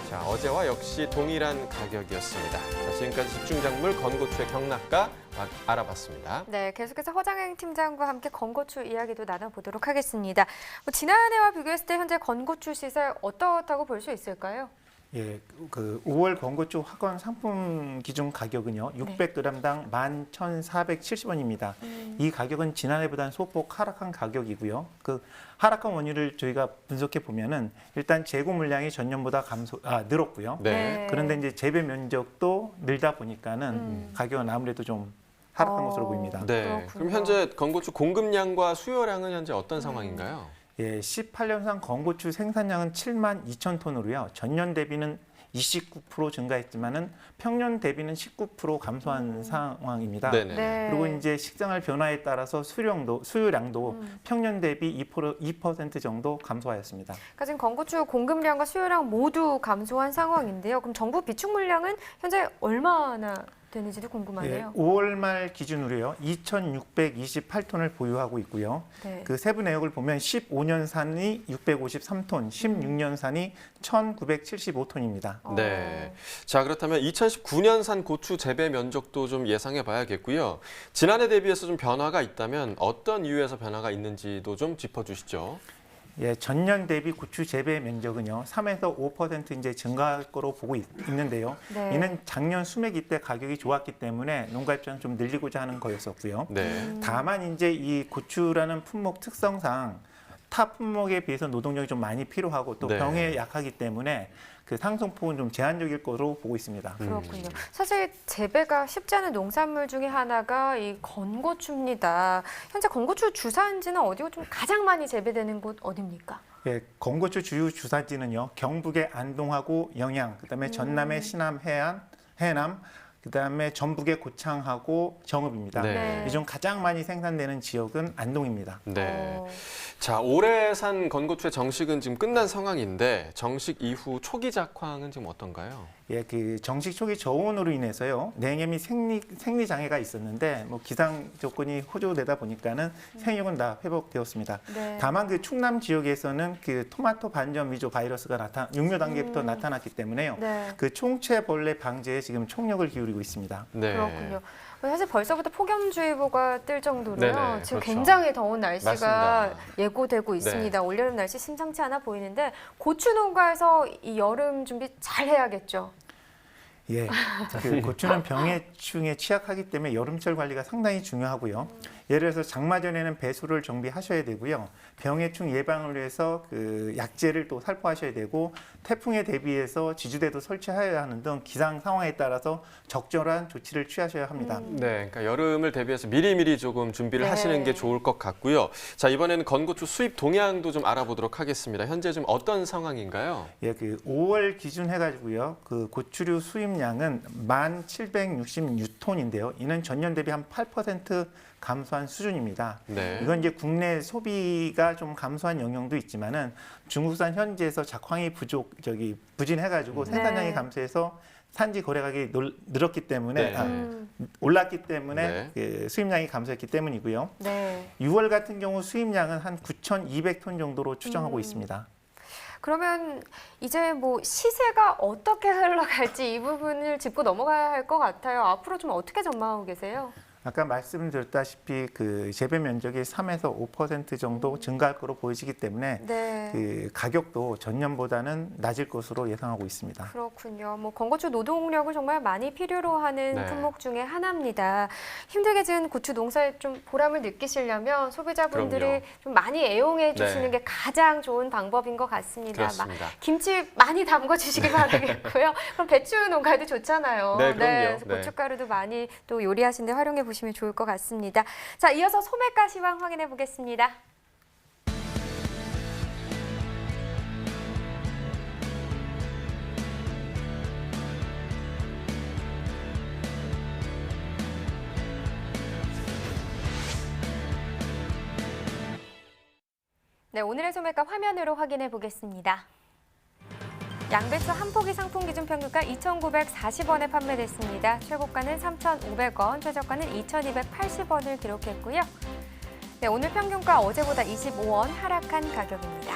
자, 어제와 역시 동일한 가격이었습니다. 자, 지금까지 집중작물 건고추의 경락가 알아봤습니다. 네, 계속해서 허장행 팀장과 함께 건고추 이야기도 나눠보도록 하겠습니다. 지난해와 비교했을 때 현재 건고추 시세 어떻다고 볼 수 있을까요? 예, 그 5월 건고추 화건 상품 기준 가격은요, 600g당 11,470원입니다. 이 가격은 지난해보다는 소폭 하락한 가격이고요. 그 하락한 원인을 저희가 분석해 보면은 일단 재고 물량이 전년보다 늘었고요. 네. 그런데 이제 재배 면적도 늘다 보니까는 가격은 아무래도 좀 하락한 것으로 보입니다. 네. 그렇군요. 그럼 현재 건고추 공급량과 수요량은 현재 어떤 상황인가요? 예, 18년산 건고추 생산량은 7만 2천 톤으로요. 전년 대비는 29% 증가했지만은 평년 대비는 19% 감소한 상황입니다. 네네. 네. 그리고 이제 식생활 변화에 따라서 수요량도 평년 대비 2% 정도 감소하였습니다. 그러니까 지금 건고추 공급량과 수요량 모두 감소한 상황인데요. 그럼 정부 비축 물량은 현재 얼마나 되는지도 궁금하네요. 예, 5월 말 기준으로요. 2,628톤을 보유하고 있고요. 네. 그 세부 내역을 보면 15년산이 653톤, 16년산이 1,975톤입니다. 네. 자, 그렇다면 2019년산 고추 재배 면적도 좀 예상해 봐야겠고요. 지난해 대비해서 좀 변화가 있다면 어떤 이유에서 변화가 있는지도 좀 짚어주시죠. 예, 전년 대비 고추 재배 면적은요, 3에서 5% 이제 증가할 거로 보고 있는데요. 네. 이는 작년 수매기 때 가격이 좋았기 때문에 농가 입장 좀 늘리고자 하는 거였었고요. 네. 다만 이제 이 고추라는 품목 특성상 타 품목에 비해서 노동력이 좀 많이 필요하고 또 네. 병에 약하기 때문에 그 상승폭은 좀 제한적일 거로 보고 있습니다. 그렇군요. 사실 재배가 쉽지 않은 농산물 중에 하나가 이 건고추입니다. 현재 건고추 주산지는 어디고 좀 가장 많이 재배되는 곳 어디입니까? 예, 건고추 주요 주산지는요, 경북의 안동하고 영양, 그다음에 전남의 신안, 해남, 그다음에 전북의 고창하고 정읍입니다. 네. 이 중 가장 많이 생산되는 지역은 안동입니다. 네. 자, 올해 산 건고추의 정식은 지금 끝난 상황인데 정식 이후 초기 작황은 지금 어떤가요? 예, 그 정식 초기 저온으로 인해서요, 냉해 및 생리 장애가 있었는데 뭐 기상 조건이 호조되다 보니까는 생육은 다 회복되었습니다. 네. 다만 그 충남 지역에서는 그 토마토 반전 위조 바이러스가 육묘 단계부터 나타났기 때문에요. 네. 그 총체벌레 방제에 지금 총력을 기울이고 있습니다. 네. 그렇군요. 사실 벌써부터 폭염주의보가 뜰 정도로요. 네네, 지금 그렇죠. 굉장히 더운 날씨가 맞습니다. 예고되고 있습니다. 올여름 날씨 심상치 않아 보이는데 고추 농가에서 이 여름 준비 잘 해야겠죠. 예, 그 고추는 병해충에 취약하기 때문에 여름철 관리가 상당히 중요하고요. 예를 들어서 장마 전에는 배수를 정비하셔야 되고요. 병해충 예방을 위해서 그 약재를 또 살포하셔야 되고 태풍에 대비해서 지주대도 설치하여야 하는 등 기상 상황에 따라서 적절한 조치를 취하셔야 합니다. 네, 그러니까 여름을 대비해서 미리미리 조금 준비를 하시는 게 좋을 것 같고요. 자, 이번에는 건고추 수입 동향도 좀 알아보도록 하겠습니다. 현재 좀 어떤 상황인가요? 예, 그 5월 기준 해가지고요. 그 고추류 수입량은 1,766톤인데요. 이는 전년 대비 한 8% 감소한 수준입니다. 네. 이건 이제 국내 소비가 좀 감소한 영향도 있지만은 중국산 현지에서 작황이 부진해가지고 생산량이 감소해서 산지 거래가격이 늘었기 때문에 올랐기 때문에 그 수입량이 감소했기 때문이고요. 네. 6월 같은 경우 수입량은 한 9,200톤 정도로 추정하고 있습니다. 그러면 이제 뭐 시세가 어떻게 흘러갈지 이 부분을 짚고 넘어가야 할 것 같아요. 앞으로 좀 어떻게 전망하고 계세요? 아까 말씀드렸다시피 그 재배 면적이 3에서 5% 정도 증가할 것으로 보여지기 때문에 네. 그 가격도 전년보다는 낮을 것으로 예상하고 있습니다. 그렇군요. 뭐 건고추 노동력을 정말 많이 필요로 하는 네. 품목 중에 하나입니다. 힘들게 지은 고추 농사에 좀 보람을 느끼시려면 소비자분들이 그럼요. 좀 많이 애용해 주시는 네. 게 가장 좋은 방법인 것 같습니다. 그렇습니다. 김치 많이 담궈 주시기 바라겠고요. 그럼 배추 농가도 좋잖아요. 네, 그럼요. 그래서 고춧가루도 많이 또 요리하시는 데 활용해 보시면 좋을 것 같습니다. 자, 이어서 소매가 시황 확인해 보겠습니다. 네, 오늘의 소매가 화면으로 확인해 보겠습니다. 양배추 한 포기 상품 기준 평균가 2,940원에 판매됐습니다. 최고가는 3,500원, 최저가는 2,280원을 기록했고요. 네, 오늘 평균가 어제보다 25원 하락한 가격입니다.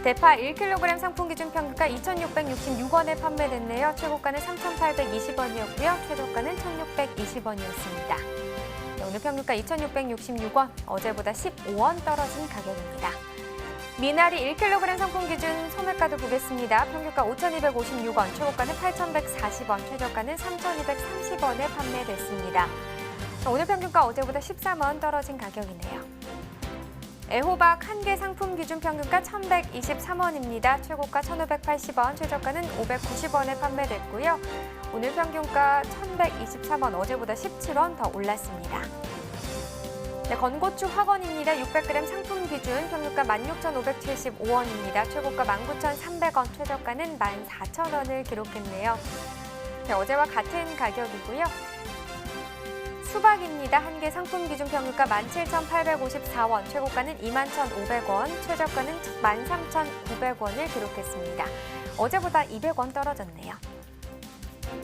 대파 1kg 상품 기준 평균가 2,666원에 판매됐네요. 최고가는 3,820원이었고요. 최저가는 1,620원이었습니다. 네, 오늘 평균가 2,666원, 어제보다 15원 떨어진 가격입니다. 미나리 1kg 상품 기준 소매가도 보겠습니다. 평균가 5,256원, 최고가는 8,140원, 최저가는 3,230원에 판매됐습니다. 오늘 평균가 어제보다 13원 떨어진 가격이네요. 애호박 한 개 상품 기준 평균가 1,123원입니다. 최고가 1,580원, 최저가는 590원에 판매됐고요. 오늘 평균가 1,123원, 어제보다 17원 더 올랐습니다. 네, 건고추 화건입니다. 600g 상품 기준 평균가 16,575원입니다. 최고가 19,300원, 최저가는 14,000원을 기록했네요. 네, 어제와 같은 가격이고요. 수박입니다. 한 개 상품 기준 평균가 17,854원, 최고가는 21,500원, 최저가는 13,900원을 기록했습니다. 어제보다 200원 떨어졌네요.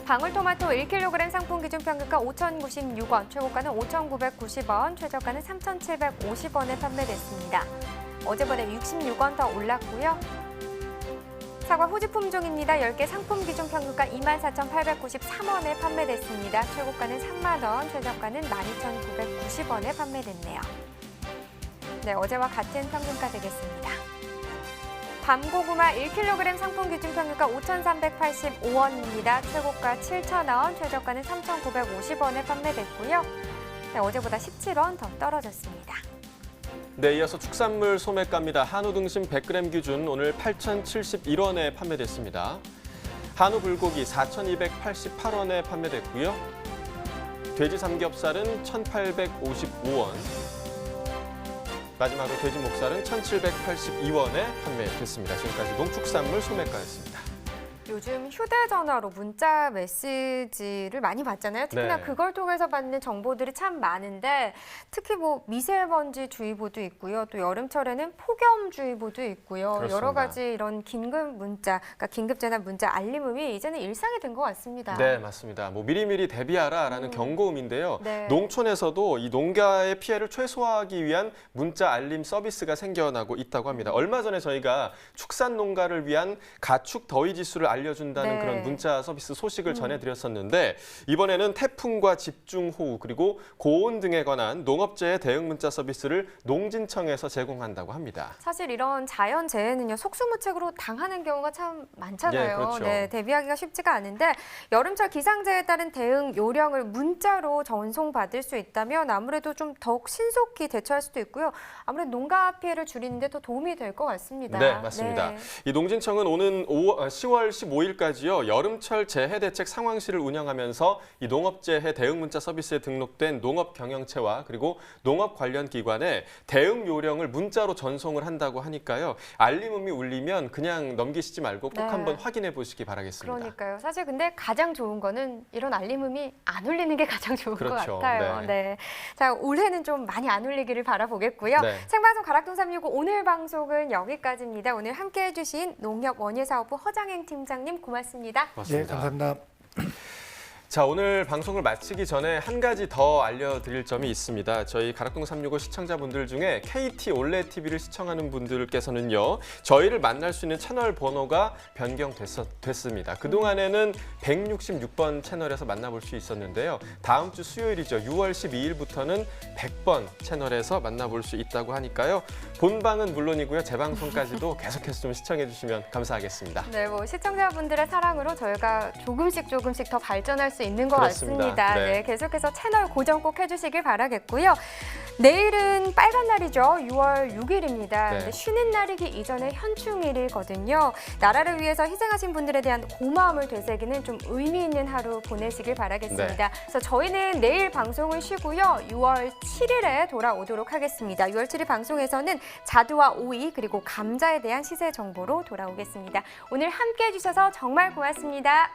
방울토마토 1kg 상품 기준 평균가 5,096원, 최고가는 5,990원, 최저가는 3,750원에 판매됐습니다. 어제보다 66원 더 올랐고요. 사과 후지 품종입니다. 10개 상품 기준 평균가 24,893원에 판매됐습니다. 최고가는 3만 원, 최저가는 12,990원에 판매됐네요. 네, 어제와 같은 평균가 되겠습니다. 밤고구마 1kg 상품 기준 평균가 5,385원입니다. 최고가 7,000원, 최저가는 3,950원에 판매됐고요. 네, 어제보다 17원 더 떨어졌습니다. 네, 이어서 축산물 소매가입니다. 한우 등심 100g 기준 오늘 8,071원에 판매됐습니다. 한우 불고기 4,288원에 판매됐고요. 돼지 삼겹살은 1,855원. 마지막으로 돼지 목살은 1,782원에 판매됐습니다. 지금까지 농축산물 소매가였습니다. 요즘 휴대전화로 문자 메시지를 많이 받잖아요. 특히나 네. 그걸 통해서 받는 정보들이 참 많은데 특히 뭐 미세먼지 주의보도 있고요. 또 여름철에는 폭염주의보도 있고요. 그렇습니다. 여러 가지 이런 긴급 문자, 그러니까 긴급재난 문자 알림음이 이제는 일상이 된 것 같습니다. 네, 맞습니다. 뭐 미리미리 대비하라라는 경고음인데요. 네. 농촌에서도 이 농가의 피해를 최소화하기 위한 문자 알림 서비스가 생겨나고 있다고 합니다. 얼마 전에 저희가 축산 농가를 위한 가축 더위 지수를 알려준다는 네. 그런 문자 서비스 소식을 전해드렸었는데 이번에는 태풍과 집중호우 그리고 고온 등에 관한 농업재해 대응 문자 서비스를 농진청에서 제공한다고 합니다. 사실 이런 자연재해는요, 속수무책으로 당하는 경우가 참 많잖아요. 예, 그렇죠. 네, 대비하기가 쉽지가 않은데 여름철 기상재해에 따른 대응 요령을 문자로 전송받을 수 있다면 아무래도 좀 더욱 신속히 대처할 수도 있고요. 아무래도 농가 피해를 줄이는 데 더 도움이 될 것 같습니다. 네, 맞습니다. 네. 이 농진청은 오는 10월 15일까지요. 여름철 재해대책 상황실을 운영하면서 이 농업재해 대응 문자 서비스에 등록된 농업경영체와 그리고 농업 관련 기관에 대응 요령을 문자로 전송을 한다고 하니까요. 알림음이 울리면 그냥 넘기시지 말고 꼭 네. 한번 확인해 보시기 바라겠습니다. 그러니까요. 사실 근데 가장 좋은 거는 이런 알림음이 안 울리는 게 가장 좋은 그렇죠. 것 같아요. 네. 네. 자, 올해는 좀 많이 안 울리기를 바라보겠고요. 네. 생방송 가락동 365 오늘 방송은 여기까지입니다. 오늘 함께해 주신 농협원예사업부 허장행 팀장님 고맙습니다. 고맙습니다. 감사합니다. 자, 오늘 방송을 마치기 전에 한 가지 더 알려드릴 점이 있습니다. 저희 가락동 365 시청자분들 중에 KT 올레 TV를 시청하는 분들께서는요, 저희를 만날 수 있는 채널 번호가 변경됐습니다. 그동안에는 166번 채널에서 만나볼 수 있었는데요. 다음 주 수요일이죠. 6월 12일부터는 100번 채널에서 만나볼 수 있다고 하니까요. 본방은 물론이고요. 재방송까지도 계속해서 좀 시청해 주시면 감사하겠습니다. 네, 뭐 시청자분들의 사랑으로 저희가 조금씩 더 발전할 수 있는 것 그렇습니다. 같습니다. 네. 네, 계속해서 채널 고정 꼭 해주시길 바라겠고요. 내일은 빨간 날이죠. 6월 6일입니다. 네. 근데 쉬는 날이기 이전에 현충일이거든요. 나라를 위해서 희생하신 분들에 대한 고마움을 되새기는 좀 의미 있는 하루 보내시길 바라겠습니다. 네. 그래서 저희는 내일 방송을 쉬고요. 6월 7일에 돌아오도록 하겠습니다. 6월 7일 방송에서는 자두와 오이 그리고 감자에 대한 시세 정보로 돌아오겠습니다. 오늘 함께해 주셔서 정말 고맙습니다.